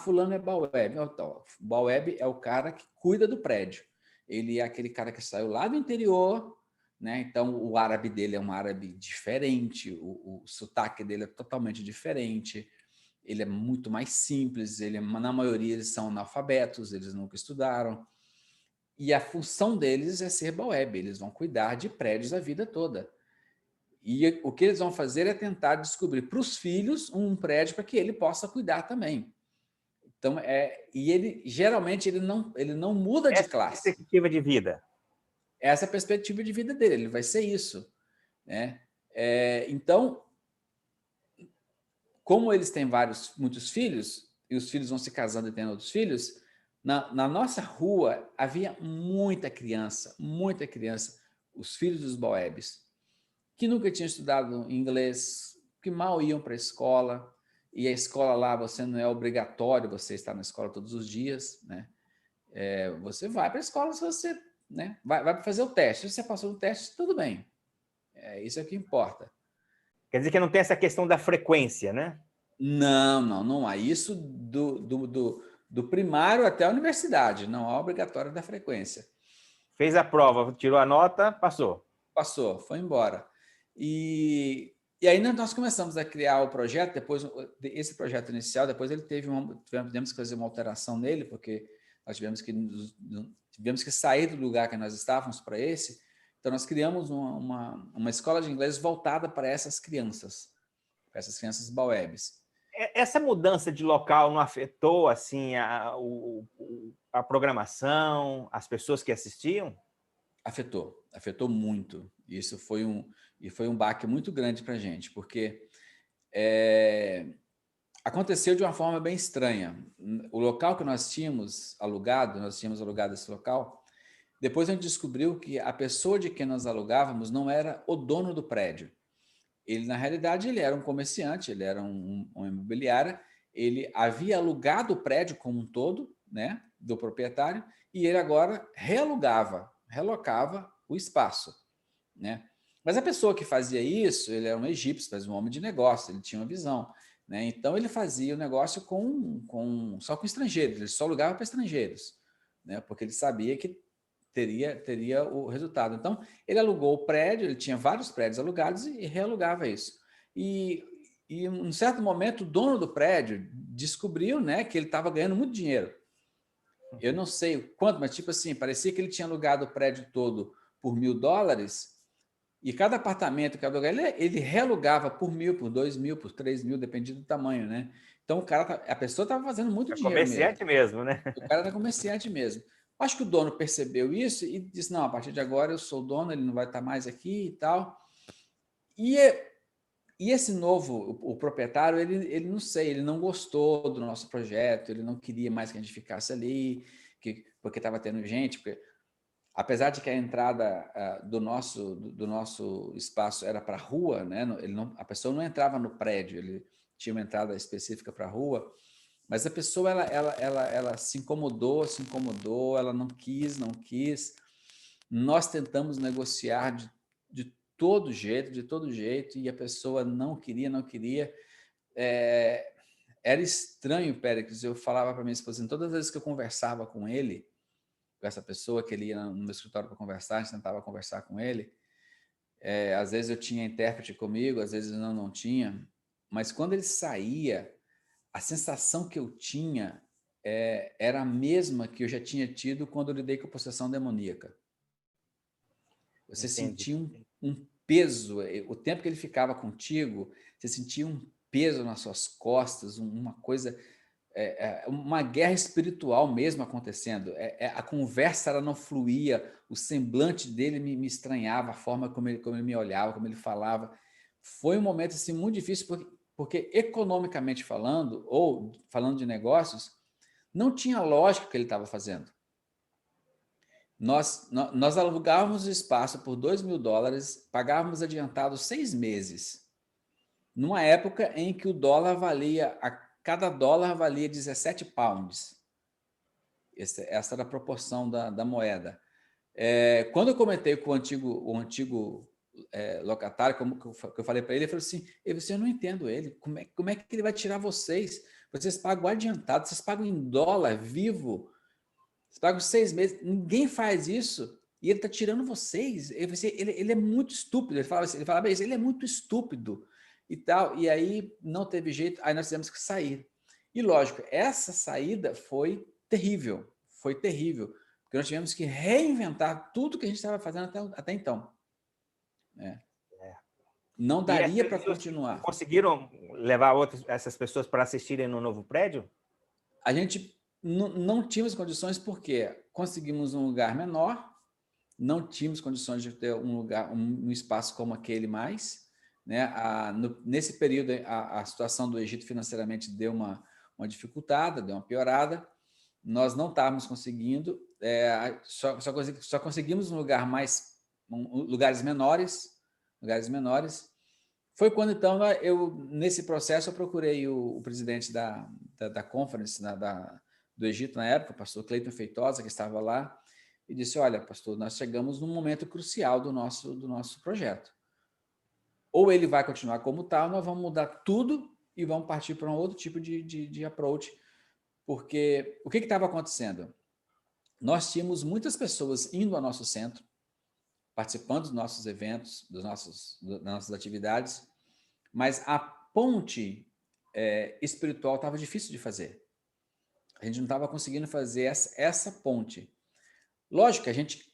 Fulano é Baweb. Então, Baweb é o cara que cuida do prédio. Ele é aquele cara que saiu lá do interior, né? Então o árabe dele é um árabe diferente, o sotaque dele é totalmente diferente, ele é muito mais simples, na maioria eles são analfabetos, eles nunca estudaram, e a função deles é ser Baweb, eles vão cuidar de prédios a vida toda. E o que eles vão fazer é tentar descobrir para os filhos um prédio para que ele possa cuidar também. Então, e ele geralmente ele não muda de Essa classe. perspectiva de vida. Essa é a perspectiva de vida dele, ele vai ser isso, né? Então, como eles têm muitos filhos, e os filhos vão se casando e tendo outros filhos, na nossa rua havia muita criança, os filhos dos Boebs, que nunca tinham estudado inglês, que mal iam para a escola, e a escola lá, você não é obrigatório você estar na escola todos os dias, né? Você vai para a escola se você, né, vai fazer o teste. Se você passou no teste, tudo bem. Isso é o que importa. Quer dizer que não tem essa questão da frequência, né? Não há. Isso do primário até a universidade, não há obrigatório da frequência. Fez a prova, tirou a nota, passou. Passou, foi embora. E aí nós começamos a criar o projeto, depois esse projeto inicial, depois tivemos que fazer uma alteração nele, porque nós tivemos que sair do lugar que nós estávamos para esse. Então nós criamos uma escola de inglês voltada para essas crianças Bawebs. Essa mudança de local não afetou assim a programação, as pessoas que assistiam? Afetou muito. Isso foi um baque muito grande para a gente, porque Aconteceu de uma forma bem estranha. O local que nós tínhamos alugado esse local, depois a gente descobriu que a pessoa de quem nós alugávamos não era o dono do prédio. Ele, na realidade, ele era um comerciante, ele era uma imobiliária, ele havia alugado o prédio como um todo, né, do proprietário, e ele agora relocava o espaço, né? Mas a pessoa que fazia isso, ele era um egípcio, mas um homem de negócio, ele tinha uma visão, né? Então ele fazia o negócio só com estrangeiros, ele só alugava para estrangeiros, né? Porque ele sabia que teria o resultado. Então ele alugou o prédio, ele tinha vários prédios alugados e realugava isso. E em um certo momento o dono do prédio descobriu, né, que ele estava ganhando muito dinheiro. Eu não sei o quanto, mas tipo assim, parecia que ele tinha alugado o prédio todo por $1.000 e cada apartamento que ele realugava por 1.000, por 2.000, por 3.000, dependendo do tamanho, né? Então a pessoa estava fazendo muito É dinheiro mesmo. comerciante mesmo, né? O cara era comerciante mesmo. Acho que o dono percebeu isso e disse, não, a partir de agora eu sou o dono, ele não vai estar mais aqui e tal. E esse novo, o proprietário, ele não sei, ele não gostou do nosso projeto, ele não queria mais que a gente ficasse ali, porque estava tendo gente, porque apesar de que a entrada do nosso espaço era para a rua, né? A pessoa não entrava no prédio, ele tinha uma entrada específica para a rua, mas a pessoa ela se incomodou, ela não quis. Nós tentamos negociar de todo jeito, e a pessoa não queria. Era estranho, Péricles, eu falava para minha esposa, todas as vezes que eu conversava com ele, com essa pessoa que ele ia no meu escritório para conversar, a gente tentava conversar com ele, às vezes eu tinha intérprete comigo, às vezes não tinha, mas quando ele saía, a sensação que eu tinha era a mesma que eu já tinha tido quando eu lidei com a possessão demoníaca. Você Entendi. sentia um peso, o tempo que ele ficava contigo, você sentia um peso nas suas costas, uma coisa, uma guerra espiritual mesmo acontecendo. A conversa ela não fluía, o semblante dele me estranhava, a forma como ele me olhava, como ele falava. Foi um momento assim, muito difícil, porque economicamente falando, ou falando de negócios, não tinha lógica o que ele estava fazendo. Nós alugávamos o espaço por $2.000, pagávamos adiantado 6 meses, numa época em que cada dólar valia 17 pounds. Essa era a proporção da moeda. Quando eu comentei com o antigo locatário, como que eu falei para ele, ele falou assim, eu não entendo ele, como é que ele vai tirar vocês? Vocês pagam adiantado, vocês pagam em dólar vivo, vocês pagam 6 meses, ninguém faz isso, e ele está tirando vocês. Ele é muito estúpido, ele falava isso, ele é muito estúpido e tal, e aí não teve jeito, aí nós tivemos que sair. E lógico, essa saída foi terrível, porque nós tivemos que reinventar tudo que a gente estava fazendo até então. Não daria para continuar. Conseguiram levar essas pessoas para assistirem no novo prédio? A gente não tínhamos condições porque conseguimos um lugar menor, não tínhamos condições de ter um espaço como aquele mais, né? Nesse período, a situação do Egito financeiramente deu uma dificultada, deu uma piorada, nós não estávamos conseguindo, só conseguimos lugares menores. Foi quando, então, nesse processo, eu procurei o presidente da conference do Egito na época, o pastor Cleiton Feitosa, que estava lá, e disse, olha, pastor, nós chegamos num momento crucial do nosso projeto. Ou ele vai continuar como tal, nós vamos mudar tudo e vamos partir para um outro tipo de approach, porque o que estava acontecendo? Nós tínhamos muitas pessoas indo ao nosso centro, participando dos nossos eventos, das nossas atividades, mas a ponte espiritual estava difícil de fazer. A gente não estava conseguindo fazer essa ponte. Lógico que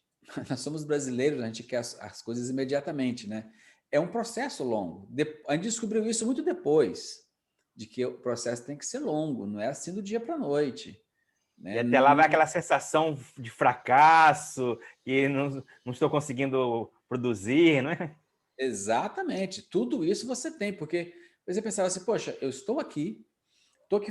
nós somos brasileiros, a gente quer as coisas imediatamente, né? É um processo longo. A gente descobriu isso muito depois, de que o processo tem que ser longo, não é assim do dia para a noite. Né? E até lá vai aquela sensação de fracasso, que não estou conseguindo produzir, não é? Exatamente. Tudo isso você tem, porque Mas eu pensava assim, poxa, eu estou aqui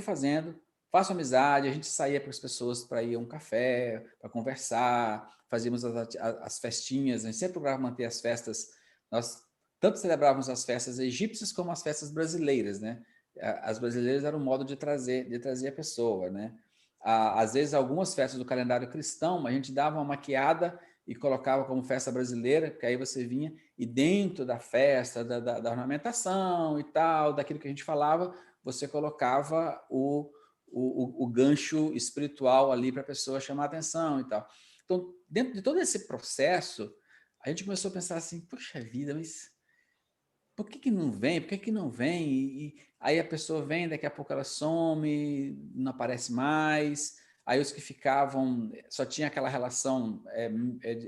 fazendo, faço amizade, a gente saía para as pessoas para ir a um café, para conversar, fazíamos as festinhas, a gente sempre procurava manter as festas, nós tanto celebrávamos as festas egípcias como as festas brasileiras, né? As brasileiras eram um modo de trazer a pessoa, né? Às vezes, algumas festas do calendário cristão, a gente dava uma maquiada e colocava como festa brasileira, que aí você vinha e dentro da festa, da ornamentação e tal, daquilo que a gente falava, você colocava o gancho espiritual ali para a pessoa chamar a atenção e tal. Então, dentro de todo esse processo, a gente começou a pensar assim, poxa vida, mas por que não vem? Por que não vem? E aí a pessoa vem, daqui a pouco ela some, não aparece mais. Aí os que ficavam, só tinha aquela relação,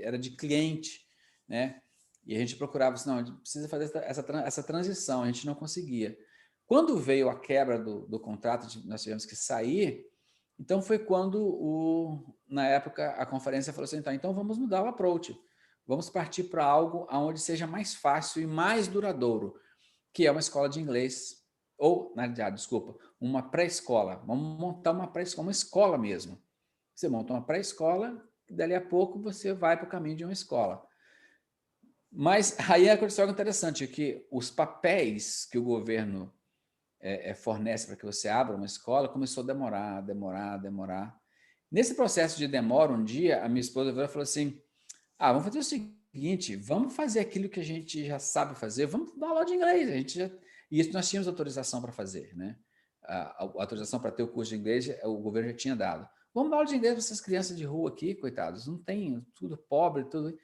era de cliente, né? E a gente procurava assim, não, a gente precisa fazer essa transição, a gente não conseguia. Quando veio a quebra do contrato, nós tivemos que sair, então foi quando, na época, a conferência falou assim, então vamos mudar o approach. Vamos partir para algo onde seja mais fácil e mais duradouro, que é uma escola de inglês, ou, na verdade, desculpa, uma pré-escola. Vamos montar uma pré-escola, uma escola mesmo. Você monta uma pré-escola e dali a pouco você vai para o caminho de uma escola. Mas aí aconteceu algo interessante, que os papéis que o governo fornece para que você abra uma escola começou a demorar. Nesse processo de demora, um dia, a minha esposa veio e falou assim, vamos fazer o seguinte, vamos fazer aquilo que a gente já sabe fazer, vamos dar aula de inglês. E isso nós tínhamos autorização para fazer, né? A autorização para ter o curso de inglês, o governo já tinha dado. Vamos dar aula de inglês para essas crianças de rua aqui, coitados, não tem, tudo pobre, tudo.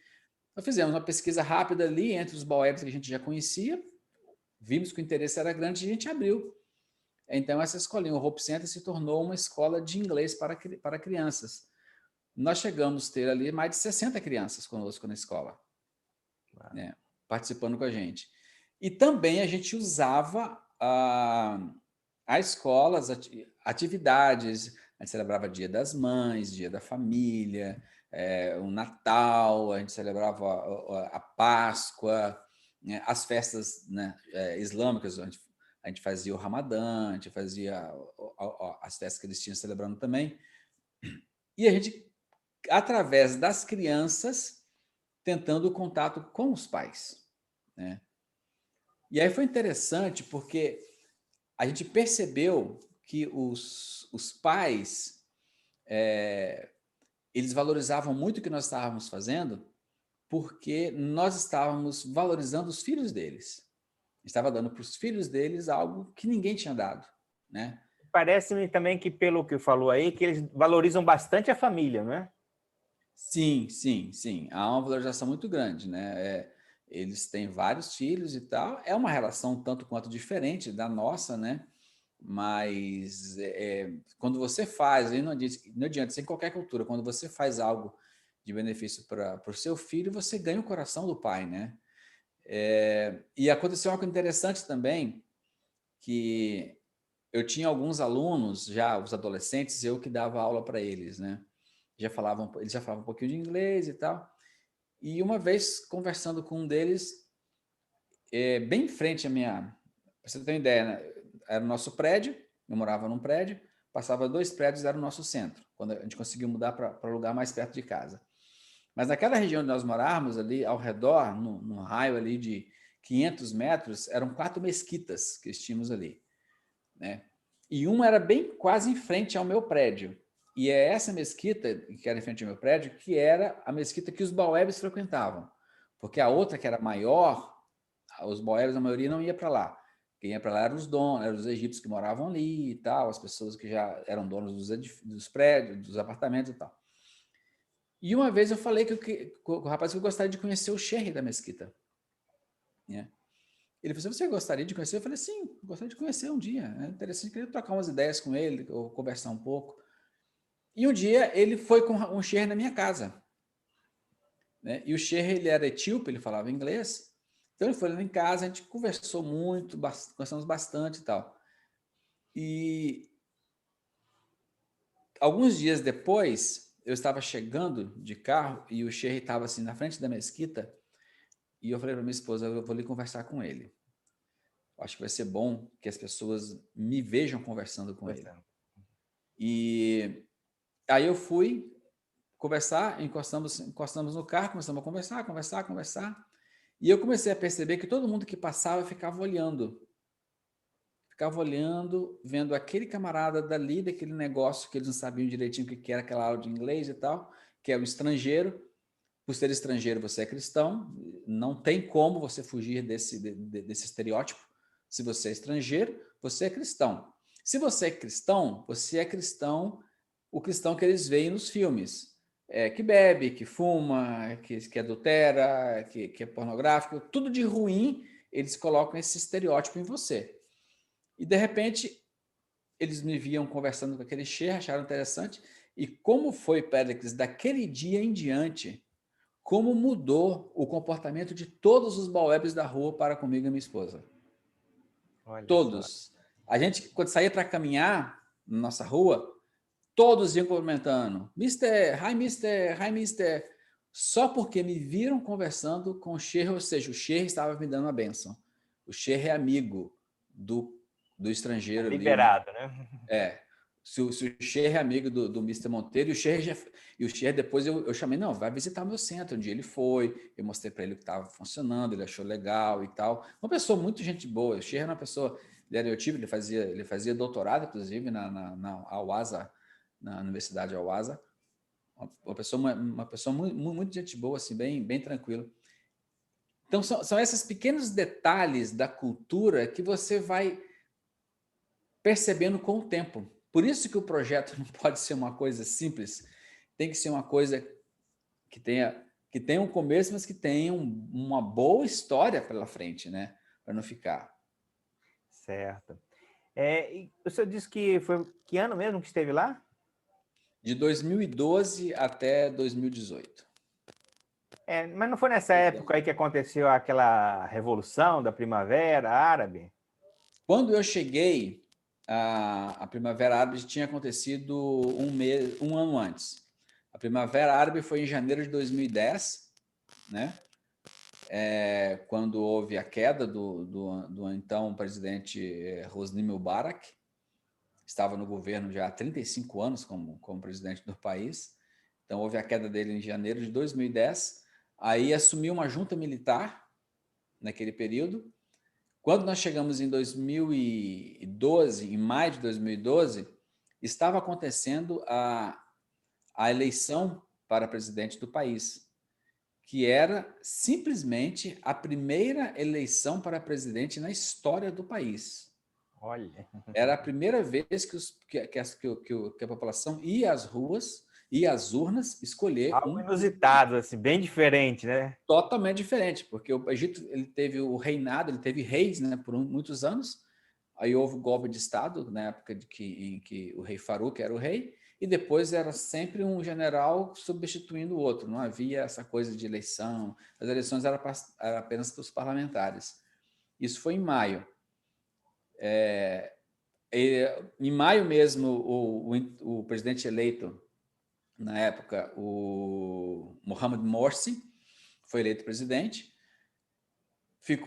Nós fizemos uma pesquisa rápida ali entre os Boebs que a gente já conhecia, vimos que o interesse era grande e a gente abriu. Então, essa escolinha, o Hope Center, se tornou uma escola de inglês para crianças. Nós chegamos a ter ali mais de 60 crianças conosco na escola, né, participando com a gente. E também a gente usava a escola, as atividades, a gente celebrava Dia das Mães, Dia da Família, o Natal, a gente celebrava a Páscoa, né, as festas, né, islâmicas, a gente fazia o Ramadã, a gente fazia as festas que eles tinham celebrando também. E a gente, através das crianças, tentando o contato com os pais, né? E aí foi interessante porque a gente percebeu que os pais, eles valorizavam muito o que nós estávamos fazendo porque nós estávamos valorizando os filhos deles. Estava dando para os filhos deles algo que ninguém tinha dado, né? Parece-me também que, pelo que falou aí, que eles valorizam bastante a família, não é? Sim, sim, sim. Há uma valorização muito grande, né? Eles têm vários filhos e tal. É uma relação tanto quanto diferente da nossa, né? Mas quando você faz, aí não adianta, sem qualquer cultura, quando você faz algo de benefício para o seu filho, você ganha o coração do pai, né? E aconteceu algo interessante também, que eu tinha alguns alunos, já os adolescentes, eu que dava aula para eles, né? Eles já falavam um pouquinho de inglês e tal. E uma vez, conversando com um deles, bem em frente à minha... Pra você ter uma ideia, né? Era o nosso prédio, eu morava num prédio, passava 2 prédios, era o nosso centro, quando a gente conseguiu mudar para um lugar mais perto de casa. Mas naquela região onde nós morávamos, ali ao redor, no raio ali de 500 metros, eram 4 mesquitas que tínhamos ali, né? E uma era bem quase em frente ao meu prédio. E é essa mesquita, que era em frente ao meu prédio, que era a mesquita que os Bauebs frequentavam. Porque a outra, que era maior, os Bauebs, a maioria, não ia para lá. Quem ia para lá eram os donos, eram os egípcios que moravam ali e tal, as pessoas que já eram donos dos prédios, dos apartamentos e tal. E uma vez eu falei com o rapaz que eu gostaria de conhecer o Sheikh da mesquita, né? Ele falou assim, você gostaria de conhecer? Eu falei, sim, gostaria de conhecer um dia. É interessante, queria trocar umas ideias com ele, ou conversar um pouco. E um dia ele foi com um sheher na minha casa, né? E o sheher, ele era etíope, ele falava inglês. Então ele foi lá em casa, a gente conversou muito, conversamos bastante e tal. E alguns dias depois, eu estava chegando de carro e o sheher estava assim na frente da mesquita e eu falei para minha esposa, eu vou ali conversar com ele. Acho que vai ser bom que as pessoas me vejam conversando com ele. Gostando. E aí eu fui conversar, encostamos no carro, começamos a conversar. E eu comecei a perceber que todo mundo que passava ficava olhando. Ficava olhando, vendo aquele camarada dali, daquele negócio que eles não sabiam direitinho o que era aquela aula de inglês e tal, que é o estrangeiro. Por ser estrangeiro, você é cristão, não tem como você fugir desse estereótipo. Se você é estrangeiro, você é cristão. Se você é cristão, o cristão que eles veem nos filmes. Que bebe, que fuma, que adultera, que é pornográfico, tudo de ruim, eles colocam esse estereótipo em você. E, de repente, eles me viam conversando com aquele chefe, acharam interessante. E como foi, Péricles, daquele dia em diante, como mudou o comportamento de todos os Bauebs da rua para comigo e minha esposa. Olha só. Todos. A gente, quando saía para caminhar na nossa rua, todos iam cumprimentando. Hi, Mister. Só porque me viram conversando com o Sheikh, ou seja, o Sheikh estava me dando uma bênção. O Sheikh é amigo do estrangeiro ali. Liberado, né? Se o Sheikh é amigo do Mr. Monteiro, e o Sheikh depois eu chamei, não, vai visitar o meu centro. Um dia ele foi, eu mostrei para ele o que estava funcionando, ele achou legal e tal. Uma pessoa muito gente boa. O Sheikh era uma pessoa, ele era eutípico, ele fazia doutorado, inclusive, na Al-Azhar, na Universidade Al-Azhar. Uma pessoa muito gente boa, assim, bem tranquilo. Então, são esses pequenos detalhes da cultura que você vai percebendo com o tempo. Por isso que o projeto não pode ser uma coisa simples, tem que ser uma coisa que tenha um começo, mas que tenha uma boa história pela frente, né? Para não ficar. Certo. E o senhor disse que foi que ano mesmo que esteve lá? De 2012 até 2018. Mas não foi nessa época aí que aconteceu aquela revolução da Primavera Árabe? Quando eu cheguei, a Primavera Árabe tinha acontecido um ano antes. A Primavera Árabe foi em janeiro de 2010, né? Quando houve a queda do então presidente Hosni Mubarak, estava no governo já há 35 anos como presidente do país. Então, houve a queda dele em janeiro de 2010. Aí assumiu uma junta militar naquele período. Quando nós chegamos em 2012, em maio de 2012, estava acontecendo a eleição para presidente do país, que era simplesmente a primeira eleição para presidente na história do país. Olha. Era a primeira vez que a população ia às ruas, ia às urnas, escolher Algo inusitado, assim, bem diferente, né? totalmente diferente, porque o Egito ele teve o reinado, ele teve reis, né, por muitos anos. Aí houve o golpe de Estado, na época em que o rei Farouk era o rei, e depois era sempre um general substituindo o outro. Não havia essa coisa de eleição. As eleições eram apenas para os parlamentares. Isso foi em maio. Em maio mesmo, o presidente eleito, na época, o Mohamed Morsi, foi eleito presidente.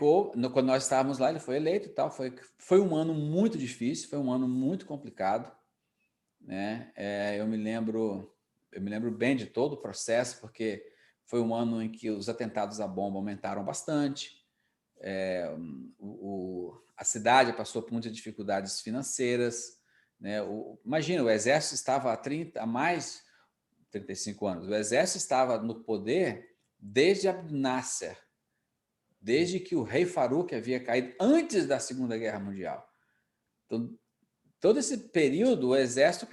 Quando nós estávamos lá, ele foi eleito e tal. Foi um ano muito difícil, foi um ano muito complicado, né? Eu me lembro bem de todo o processo, porque foi um ano em que os atentados à bomba aumentaram bastante. A cidade passou por muitas dificuldades financeiras, né? Imagina, o exército estava há mais de 35 anos. O exército estava no poder desde Abdel Nasser, desde que o rei Farouk havia caído antes da Segunda Guerra Mundial. Então, todo esse período, o exército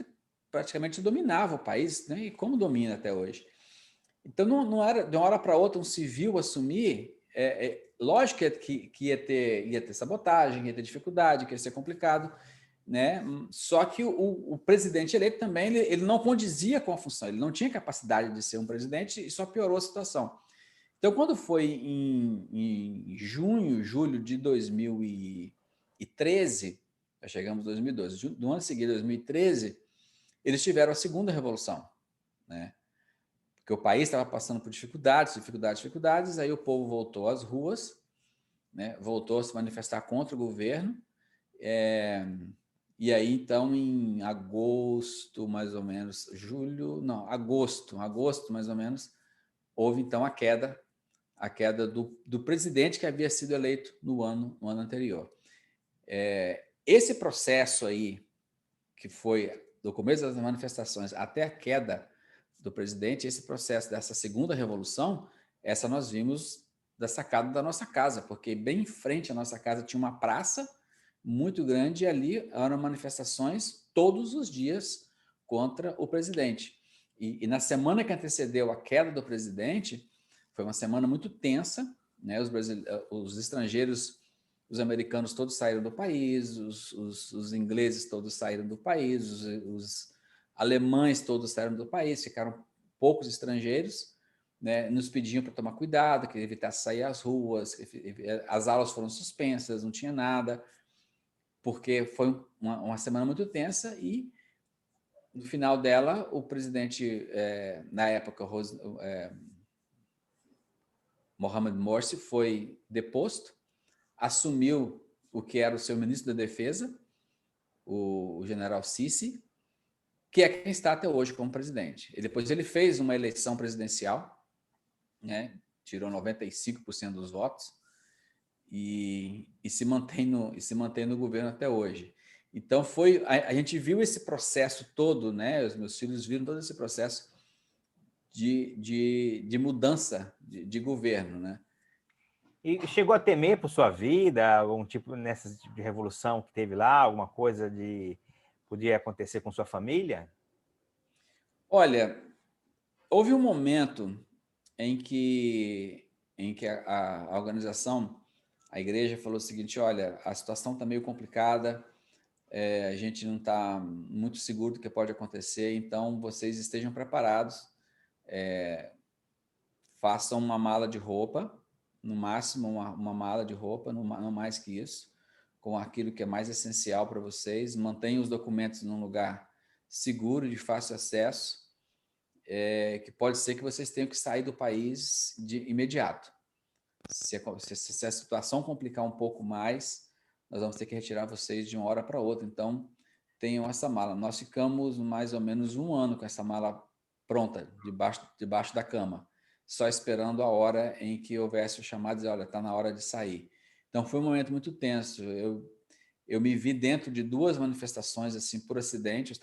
praticamente dominava o país, né? E como domina até hoje. Então, não era de uma hora para outra um civil assumir. Lógico que ia ter sabotagem, ia ter dificuldade, que ia ser complicado, né? Só que o presidente eleito também ele não condizia com a função, ele não tinha capacidade de ser um presidente e só piorou a situação. Então, quando foi em julho de 2013, já chegamos em 2012, do ano seguinte, 2013, eles tiveram a segunda revolução, né? Porque o país estava passando por dificuldades, aí o povo voltou às ruas, né, voltou a se manifestar contra o governo. E aí, então, em agosto, mais ou menos, agosto, mais ou menos, houve, então, a queda do presidente que havia sido eleito no ano anterior. Esse processo aí, que foi do começo das manifestações até a queda do presidente, esse processo dessa segunda revolução, essa nós vimos da sacada da nossa casa, porque bem em frente à nossa casa tinha uma praça muito grande e ali eram manifestações todos os dias contra o presidente. E na semana que antecedeu a queda do presidente, foi uma semana muito tensa, né? Os estrangeiros, os americanos todos saíram do país, os ingleses todos saíram do país, os alemães todos saíram do país, ficaram poucos estrangeiros, né? Nos pediam para tomar cuidado, que evitasse sair às ruas, as aulas foram suspensas, não tinha nada, porque foi uma semana muito tensa e no final dela o presidente, na época, Mohamed Morsi, foi deposto, assumiu o que era o seu ministro da Defesa, o general Sisi, que é quem está até hoje como presidente. Depois ele fez uma eleição presidencial, né, tirou 95% dos votos e se mantém no governo até hoje. Então a gente viu esse processo todo, né? Os meus filhos viram todo esse processo de mudança de governo, né? E chegou a temer por sua vida, algum tipo nessa tipo de revolução que teve lá, alguma coisa de podia acontecer com sua família? Olha, houve um momento em que a organização, a igreja falou o seguinte: olha, a situação está meio complicada, a gente não está muito seguro do que pode acontecer, então vocês estejam preparados, façam uma mala de roupa, no máximo uma mala de roupa, não mais que isso, com aquilo que é mais essencial para vocês, mantenham os documentos num lugar seguro, de fácil acesso, que pode ser que vocês tenham que sair do país de imediato. Se a situação complicar um pouco mais, nós vamos ter que retirar vocês de uma hora para outra. Então, tenham essa mala. Nós ficamos mais ou menos 1 ano com essa mala pronta, debaixo da cama, só esperando a hora em que houvesse o chamado e dizer, olha, está na hora de sair. Então, foi um momento muito tenso. Eu me vi dentro de 2 manifestações, assim, por acidente.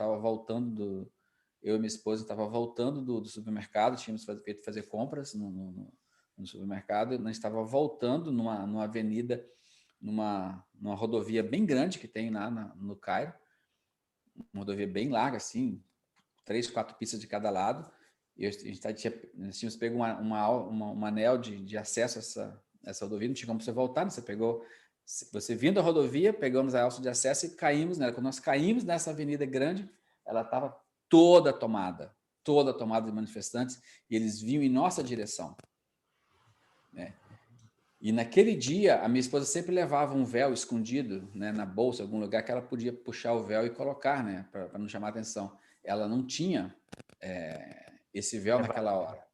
Eu e minha esposa estava voltando do supermercado, tínhamos feito fazer compras no supermercado, nós estava voltando numa avenida, numa rodovia bem grande que tem lá no Cairo, uma rodovia bem larga, assim, 3, 4 pistas de cada lado, e nós tínhamos pego um anel de acesso a essa rodovia, não tinha como você voltar, né? Você vindo da rodovia, pegamos a alça de acesso e caímos nela. Quando nós caímos nessa avenida grande, ela estava toda tomada de manifestantes, e eles vinham em nossa direção, né? E naquele dia, a minha esposa sempre levava um véu escondido, né, na bolsa, em algum lugar, que ela podia puxar o véu e colocar, né, para não chamar atenção. Ela não tinha esse véu naquela hora.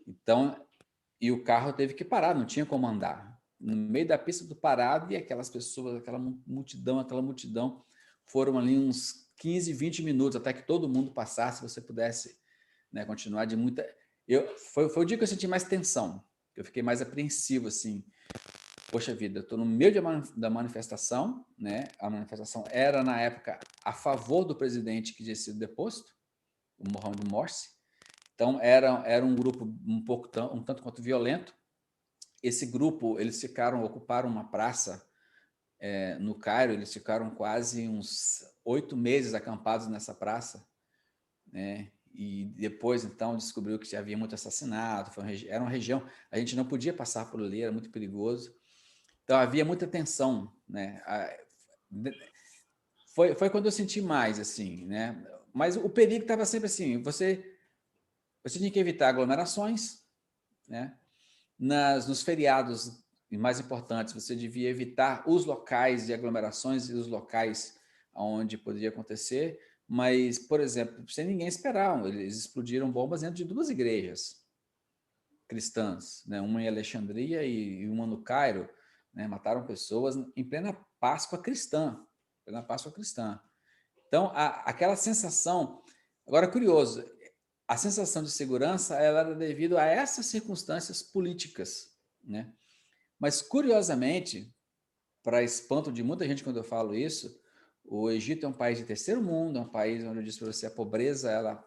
Então, e o carro teve que parar, não tinha como andar. No meio da pista do parado, e aquelas pessoas, aquela multidão, foram ali uns 15, 20 minutos, até que todo mundo passasse, você pudesse, né, continuar de muita... Foi o dia que eu senti mais tensão, eu fiquei mais apreensivo, assim, poxa vida, eu estou no meio da manifestação, né? A manifestação era, na época, a favor do presidente que tinha sido deposto, o Mohamed Morsi. Então, era um grupo um tanto quanto violento. Esse grupo, eles ocuparam uma praça no Cairo, eles ficaram quase uns 8 meses acampados nessa praça, né? E depois, então, descobriu que havia muito assassinato, era uma região, a gente não podia passar por ali, era muito perigoso. Então, havia muita tensão, né? Foi quando eu senti mais, assim, né? Mas o perigo estava sempre assim, você tinha que evitar aglomerações, né? Nos feriados mais importantes, você devia evitar os locais de aglomerações e os locais onde poderia acontecer. Mas, por exemplo, sem ninguém esperar, eles explodiram bombas dentro de 2 igrejas cristãs, né? Uma em Alexandria e uma no Cairo. né? Mataram pessoas em plena Páscoa cristã. Plena Páscoa cristã. Então, aquela sensação... Agora, curioso, a sensação de segurança ela era devido a essas circunstâncias políticas, né? Mas, curiosamente, para espanto de muita gente quando eu falo isso, o Egito é um país de terceiro mundo, é um país onde eu disse para você, a pobreza ela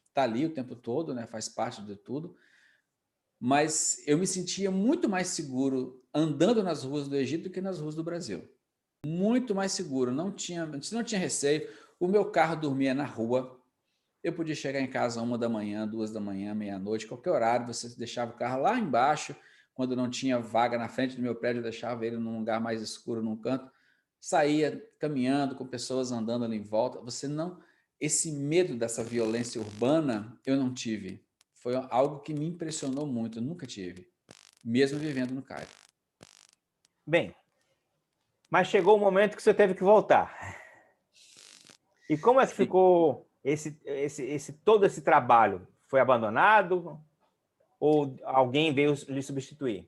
está ali o tempo todo, né? Faz parte de tudo, mas eu me sentia muito mais seguro andando nas ruas do Egito do que nas ruas do Brasil. Muito mais seguro, não tinha receio, o meu carro dormia na rua, eu podia chegar em casa 1 da manhã, 2 da manhã, meia-noite, qualquer horário, você deixava o carro lá embaixo, quando não tinha vaga na frente do meu prédio, eu deixava ele num lugar mais escuro, num canto, saía caminhando com pessoas andando ali em volta. Esse medo dessa violência urbana, eu não tive. Foi algo que me impressionou muito, eu nunca tive, mesmo vivendo no Cairo. Bem, mas chegou o momento que você teve que voltar. E como é que ficou todo esse trabalho? Foi abandonado ou alguém veio lhe substituir?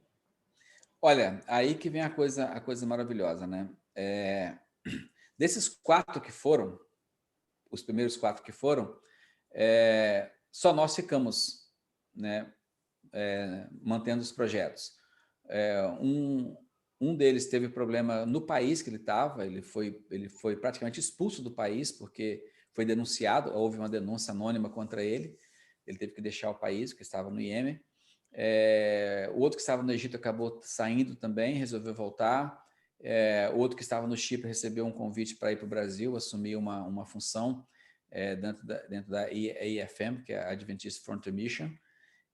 Olha, aí que vem a coisa maravilhosa, né? Desses 4 que foram, os primeiros 4 que foram, só nós ficamos, né, mantendo os projetos. Um deles teve problema no país que ele estava, ele foi praticamente expulso do país porque foi denunciado, houve uma denúncia anônima contra ele teve que deixar o país, porque estava no Iêmen. O outro que estava no Egito acabou saindo também, resolveu voltar. O outro que estava no Chipre recebeu um convite para ir para o Brasil, assumir uma função dentro da AFM, que é a Adventist Frontier Mission,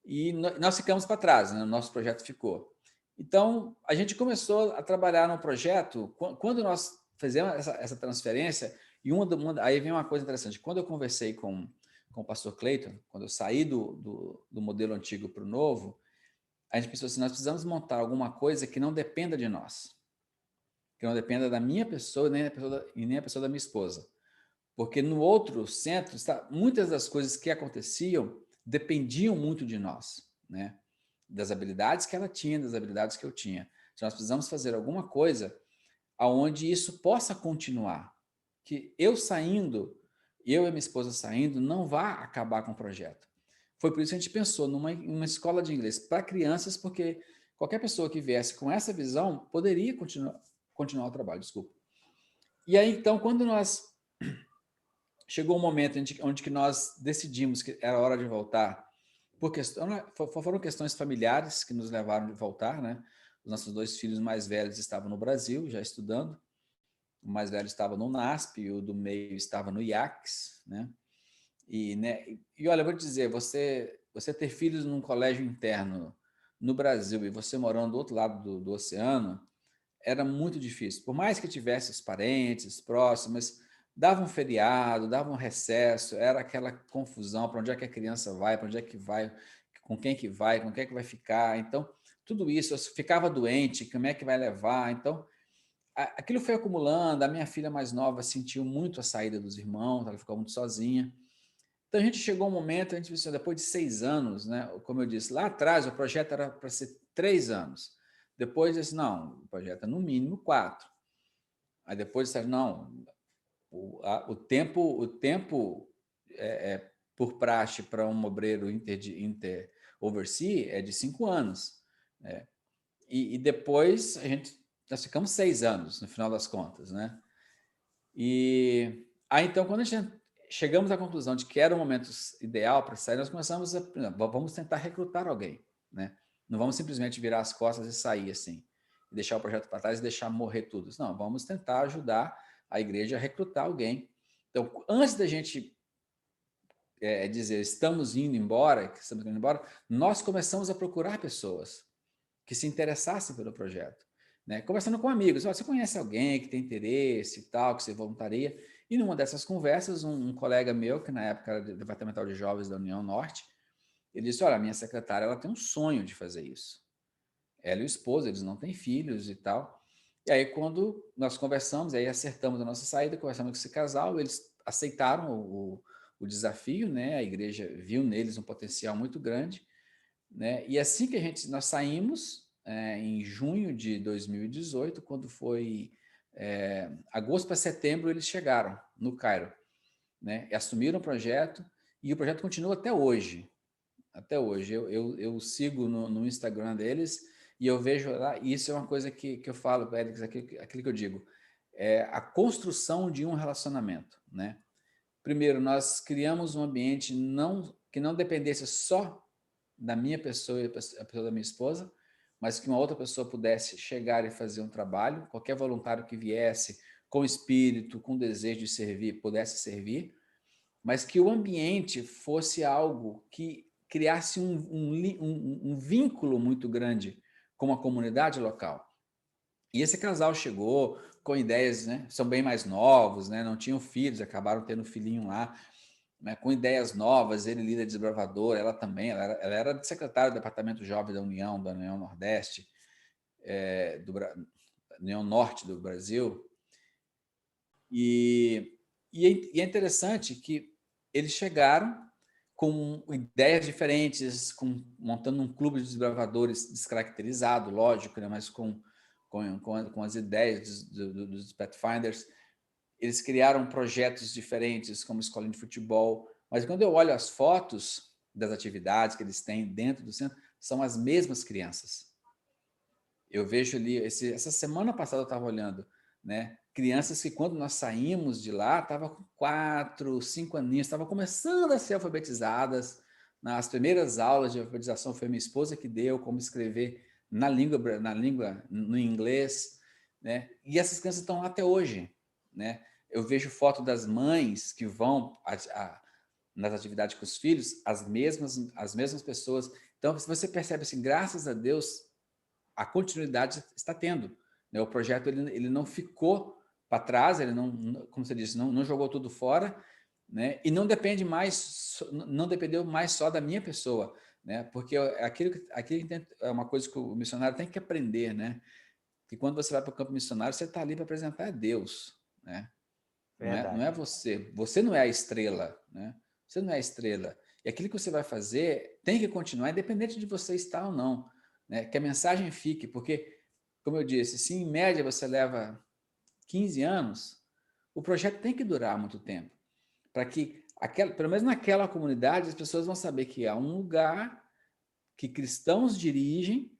e nós ficamos para trás, né? O nosso projeto ficou. Então, a gente começou a trabalhar no projeto, quando nós fizemos essa transferência, e aí vem uma coisa interessante, quando eu conversei com o pastor Clayton, quando eu saí do modelo antigo para o novo, a gente pensou assim, nós precisamos montar alguma coisa que não dependa de nós, que não dependa da minha pessoa, nem a pessoa da minha esposa. Porque no outro centro, muitas das coisas que aconteciam dependiam muito de nós, né? Das habilidades que ela tinha, das habilidades que eu tinha. Então, nós precisamos fazer alguma coisa aonde isso possa continuar. Que eu saindo, eu e minha esposa saindo, não vá acabar com o projeto. Foi por isso que a gente pensou numa escola de inglês para crianças, porque qualquer pessoa que viesse com essa visão poderia continuar o trabalho, desculpa. E aí, então, quando chegou um momento onde que nós decidimos que era hora de voltar, foram questões familiares que nos levaram de voltar, né? Os nossos 2 filhos mais velhos estavam no Brasil, já estudando. O mais velho estava no NASP e o do meio estava no IACS, né? E olha, eu vou te dizer, você ter filhos num colégio interno no Brasil e você morando do outro lado do oceano, era muito difícil. Por mais que tivesse os parentes próximos, dava um feriado, dava um recesso, era aquela confusão, para onde é que a criança vai, para onde é que vai, com quem é que vai ficar. Então, tudo isso, eu ficava doente, como é que vai levar? Então, aquilo foi acumulando, a minha filha mais nova sentiu muito a saída dos irmãos, ela ficou muito sozinha. Então, a gente chegou a um momento, a gente pensou, depois de 6 anos, né, como eu disse, lá atrás o projeto era para ser 3 anos. Depois disse, não, o projeto é no mínimo 4. Aí depois disse, não, o tempo por praxe para um obreiro overseas é de 5 anos. Né? E depois nós ficamos 6 anos, no final das contas. Né? E aí, então, quando a gente chegamos à conclusão de que era o momento ideal para sair, nós começamos vamos tentar recrutar alguém. Né? Não vamos simplesmente virar as costas e sair assim, e deixar o projeto para trás e deixar morrer tudo. Não, vamos tentar ajudar a igreja a recrutar alguém. Então, antes da gente dizer estamos indo embora, nós começamos a procurar pessoas que se interessassem pelo projeto. Né? Conversando com amigos, você conhece alguém que tem interesse e tal, que se voluntaria? E numa dessas conversas, um colega meu, que na época era do Departamental de Jovens da União Norte, ele disse, olha, minha secretária ela tem um sonho de fazer isso. Ela e o esposo, eles não têm filhos e tal. E aí, quando nós conversamos, aí acertamos a nossa saída, conversamos com esse casal, eles aceitaram o desafio, né? A igreja viu neles um potencial muito grande, né? E assim que nós saímos, em junho de 2018, quando foi agosto para setembro, eles chegaram no Cairo, né? E assumiram o projeto, e o projeto continua até hoje. Até hoje. Eu sigo no Instagram deles e eu vejo lá, e isso é uma coisa que eu falo, Félix, aquilo que eu digo, é a construção de um relacionamento, né? Primeiro, nós criamos um ambiente que não dependesse só da minha pessoa e a pessoa da minha esposa, mas que uma outra pessoa pudesse chegar e fazer um trabalho, qualquer voluntário que viesse com espírito, com desejo de servir, pudesse servir, mas que o ambiente fosse algo que criasse um vínculo muito grande com a comunidade local. E esse casal chegou com ideias, né? São bem mais novos, né? Não tinham filhos, acabaram tendo um filhinho lá, né? Com ideias novas. Ele líder desbravador, ela também. Ela era secretária do Departamento Jovem da União Nordeste, do União Norte do Brasil. E é interessante que eles chegaram com ideias diferentes, montando um clube de desbravadores descaracterizado, lógico, né? Mas com as ideias dos Pathfinders. Eles criaram projetos diferentes, como escolinha de futebol. Mas quando eu olho as fotos das atividades que eles têm dentro do centro, são as mesmas crianças. Eu vejo ali, essa semana passada eu estava olhando, né? Crianças que quando nós saímos de lá, estavam com 4, 5 aninhos, estavam começando a ser alfabetizadas. Nas primeiras aulas de alfabetização foi minha esposa que deu como escrever no inglês, né? E essas crianças estão lá até hoje, né? Eu vejo foto das mães que vão nas atividades com os filhos, as mesmas pessoas. Então você percebe assim, graças a Deus, a continuidade está tendo, né? O projeto ele não ficou para trás, ele não, como você disse, não jogou tudo fora, né? E não dependeu mais só da minha pessoa, né? Porque aquilo é uma coisa que o missionário tem que aprender, né? Que quando você vai para o campo missionário, você está ali para apresentar a Deus, né? Não é você. Você não é a estrela, né? Você não é a estrela. E aquilo que você vai fazer tem que continuar, independente de você estar ou não, né? Que a mensagem fique, porque, como eu disse, se em média você leva 15 anos, o projeto tem que durar muito tempo, para que, pelo menos naquela comunidade, as pessoas vão saber que há um lugar que cristãos dirigem,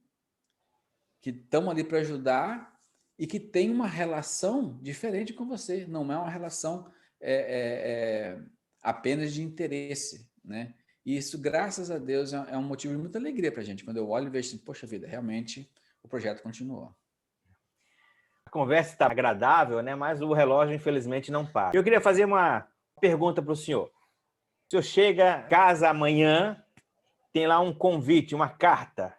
que estão ali para ajudar e que tem uma relação diferente com você. Não é uma relação apenas de interesse, né? E isso, graças a Deus, é um motivo de muita alegria para a gente. Quando eu olho e vejo assim, poxa vida, realmente o projeto continuou. A conversa está agradável, né? Mas o relógio, infelizmente, não para. Eu queria fazer uma pergunta para o senhor. O senhor chega em casa amanhã, tem lá um convite, uma carta,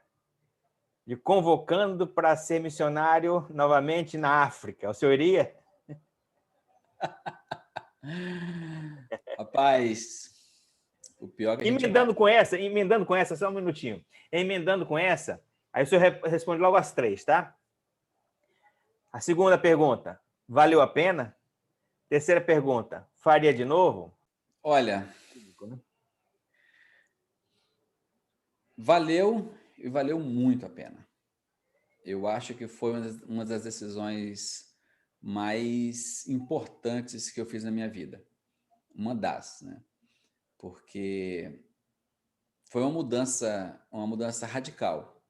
de convocando para ser missionário novamente na África. O senhor iria? Rapaz, o pior é que a gente vai. Emendando com essa, só um minutinho. Emendando com essa, aí o senhor responde logo as 3, tá? A segunda pergunta, valeu a pena? Terceira pergunta, faria de novo? Olha, valeu e valeu muito a pena. Eu acho que foi uma das decisões mais importantes que eu fiz na minha vida. Uma das, né? Porque foi uma mudança radical.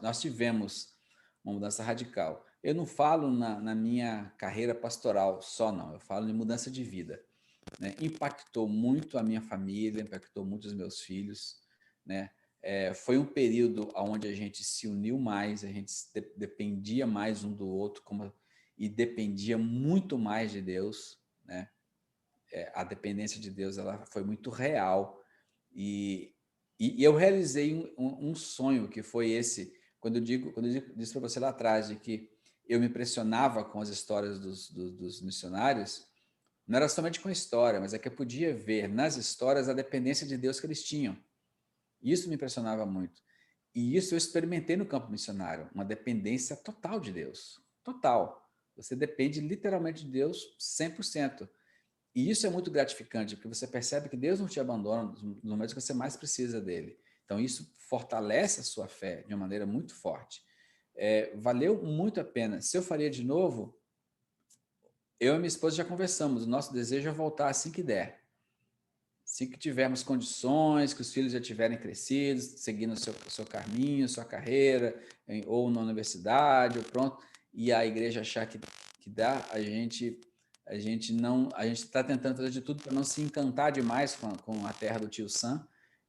Nós tivemos uma mudança radical. Eu não falo na minha carreira pastoral só, não. Eu falo de mudança de vida, né? Impactou muito a minha família, impactou muito os meus filhos, né? Foi um período onde a gente se uniu mais, a gente dependia mais um do outro, e dependia muito mais de Deus, né? A dependência de Deus ela foi muito real. E eu realizei um sonho que foi esse, quando eu disse para você lá atrás, de que eu me impressionava com as histórias dos missionários, não era somente com a história, mas é que eu podia ver nas histórias a dependência de Deus que eles tinham. Isso me impressionava muito. E isso eu experimentei no campo missionário, uma dependência total de Deus. Total. Você depende literalmente de Deus 100%. E isso é muito gratificante, porque você percebe que Deus não te abandona nos momentos que você mais precisa dele. Então, isso fortalece a sua fé de uma maneira muito forte. Valeu muito a pena. Se eu faria de novo, eu e minha esposa já conversamos. O nosso desejo é voltar assim que der. Assim que tivermos condições, que os filhos já tiverem crescidos, seguindo o seu caminho, sua carreira, ou na universidade, ou pronto, e a igreja achar que dá, a gente não, a gente está tentando fazer de tudo para não se encantar demais com a terra do tio Sam,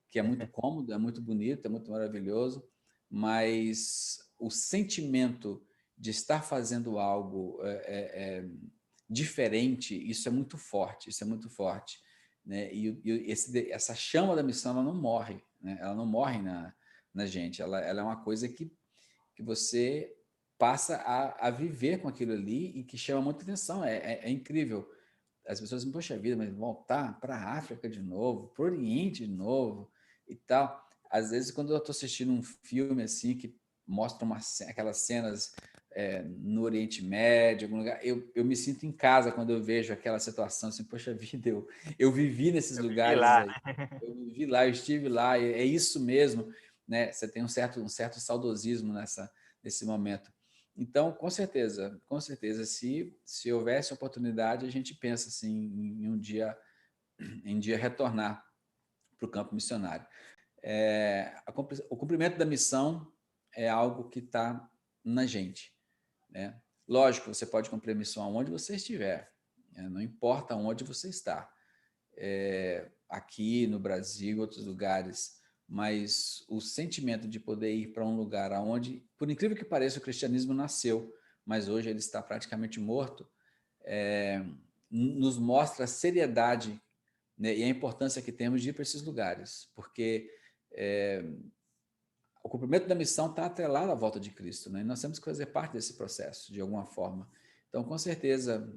que é muito cômodo, é muito bonito, é muito maravilhoso, mas o sentimento de estar fazendo algo diferente, isso é muito forte, isso é muito forte. Né? Essa chama da missão ela não morre, né? Ela não morre na gente, ela é uma coisa que você passa a viver com aquilo ali e que chama muita atenção, é incrível. As pessoas dizem, poxa vida, mas voltar para a África de novo, para o Oriente de novo e tal. Às vezes, quando eu estou assistindo um filme assim que mostra aquelas cenas no Oriente Médio, algum lugar, eu me sinto em casa quando eu vejo aquela situação, assim, poxa vida, eu vivi nesses Eu vivi lugares lá, aí, né? eu vivi lá, eu estive lá, é isso mesmo, né? Você tem um certo saudosismo nesse momento. Então, com certeza, se houvesse oportunidade, a gente pensa assim, em um dia, retornar para o campo missionário. O cumprimento da missão é algo que está na gente, né? Lógico, você pode cumprir a missão aonde você estiver, né? Não importa onde você está, aqui no Brasil, em outros lugares, mas o sentimento de poder ir para um lugar aonde, por incrível que pareça, o cristianismo nasceu, mas hoje ele está praticamente morto, nos mostra a seriedade, né, e a importância que temos de ir para esses lugares, porque o cumprimento da missão está atrelado à volta de Cristo, né? E nós temos que fazer parte desse processo, de alguma forma. Então, com certeza,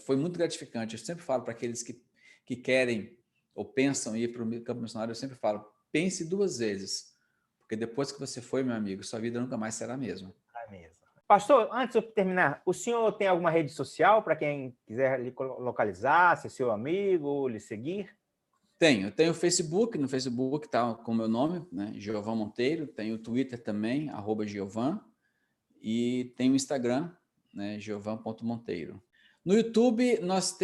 foi muito gratificante. Eu sempre falo para aqueles que querem ou pensam em ir para o campo missionário, eu sempre falo, pense 2 vezes, porque depois que você foi, meu amigo, sua vida nunca mais será a mesma. É mesmo. Pastor, antes de eu terminar, o senhor tem alguma rede social para quem quiser lhe localizar, ser seu amigo, lhe seguir? Tenho o Facebook, no Facebook está com o meu nome, né, Giovan Monteiro, tenho o Twitter também, @Giovan, e tem o Instagram, né, giovan.monteiro. No YouTube, nós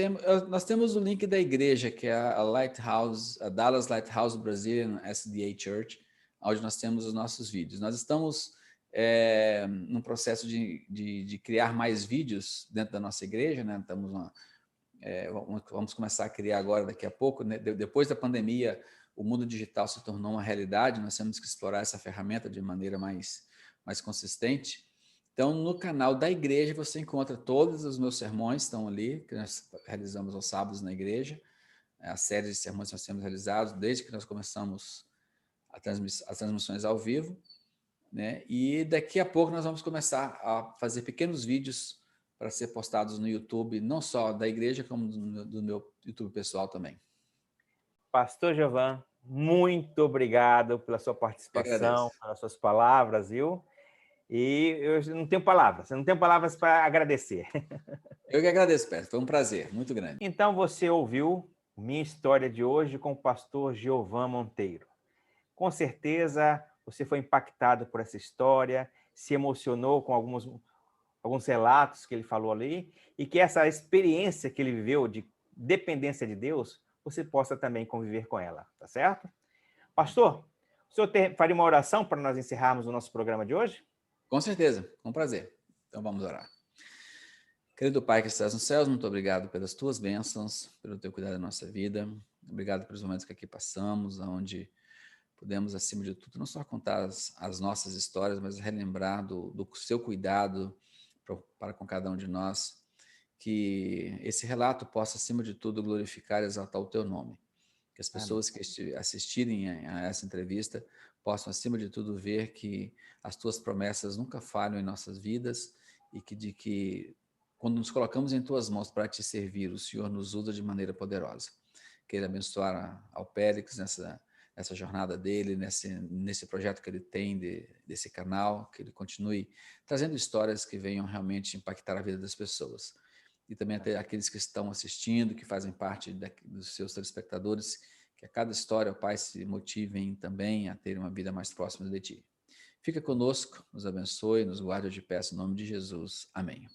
temos o link da igreja, que é a Lighthouse, a Dallas Lighthouse Brazilian SDA Church, onde nós temos os nossos vídeos. Nós estamos num processo de criar mais vídeos dentro da nossa igreja, né? Vamos começar a criar agora, daqui a pouco, né? Depois da pandemia, o mundo digital se tornou uma realidade, nós temos que explorar essa ferramenta de maneira mais consistente. Então, no canal da igreja, você encontra todos os meus sermões, estão ali, que nós realizamos aos sábados na igreja, a série de sermões que nós temos realizados, desde que nós começamos as transmissões ao vivo, né? E daqui a pouco nós vamos começar a fazer pequenos vídeos para ser postados no YouTube, não só da igreja, como do meu YouTube pessoal também. Pastor Giovan, muito obrigado pela sua Eu participação, agradeço. pelas suas palavras, viu? E eu não tenho palavras para agradecer. Eu que agradeço, Pedro. Foi um prazer muito grande. Então você ouviu minha história de hoje com o pastor Giovan Monteiro. Com certeza você foi impactado por essa história, se emocionou com alguns relatos que ele falou ali, e que essa experiência que ele viveu de dependência de Deus, você possa também conviver com ela, tá certo? Pastor, o senhor faria uma oração para nós encerrarmos o nosso programa de hoje? Com certeza, com prazer. Então vamos orar. Querido Pai que estás nos céus, muito obrigado pelas tuas bênçãos, pelo teu cuidado da nossa vida. Obrigado pelos momentos que aqui passamos, onde pudemos, acima de tudo, não só contar as nossas histórias, mas relembrar do seu cuidado para com cada um de nós. Que esse relato possa, acima de tudo, glorificar e exaltar o teu nome. Que as Amém. pessoas que assistirem a essa entrevista possam, acima de tudo, ver que as tuas promessas nunca falham em nossas vidas e que quando nos colocamos em tuas mãos para te servir, o Senhor nos usa de maneira poderosa. Queira abençoar ao Périx nessa jornada dele, nesse projeto que ele tem desse canal, que ele continue trazendo histórias que venham realmente impactar a vida das pessoas. E também até aqueles que estão assistindo, que fazem parte dos seus telespectadores, Que a cada história, ó Pai, se motivem também a ter uma vida mais próxima de Ti. Fica conosco, nos abençoe, nos guarde, eu te peço, em nome de Jesus. Amém.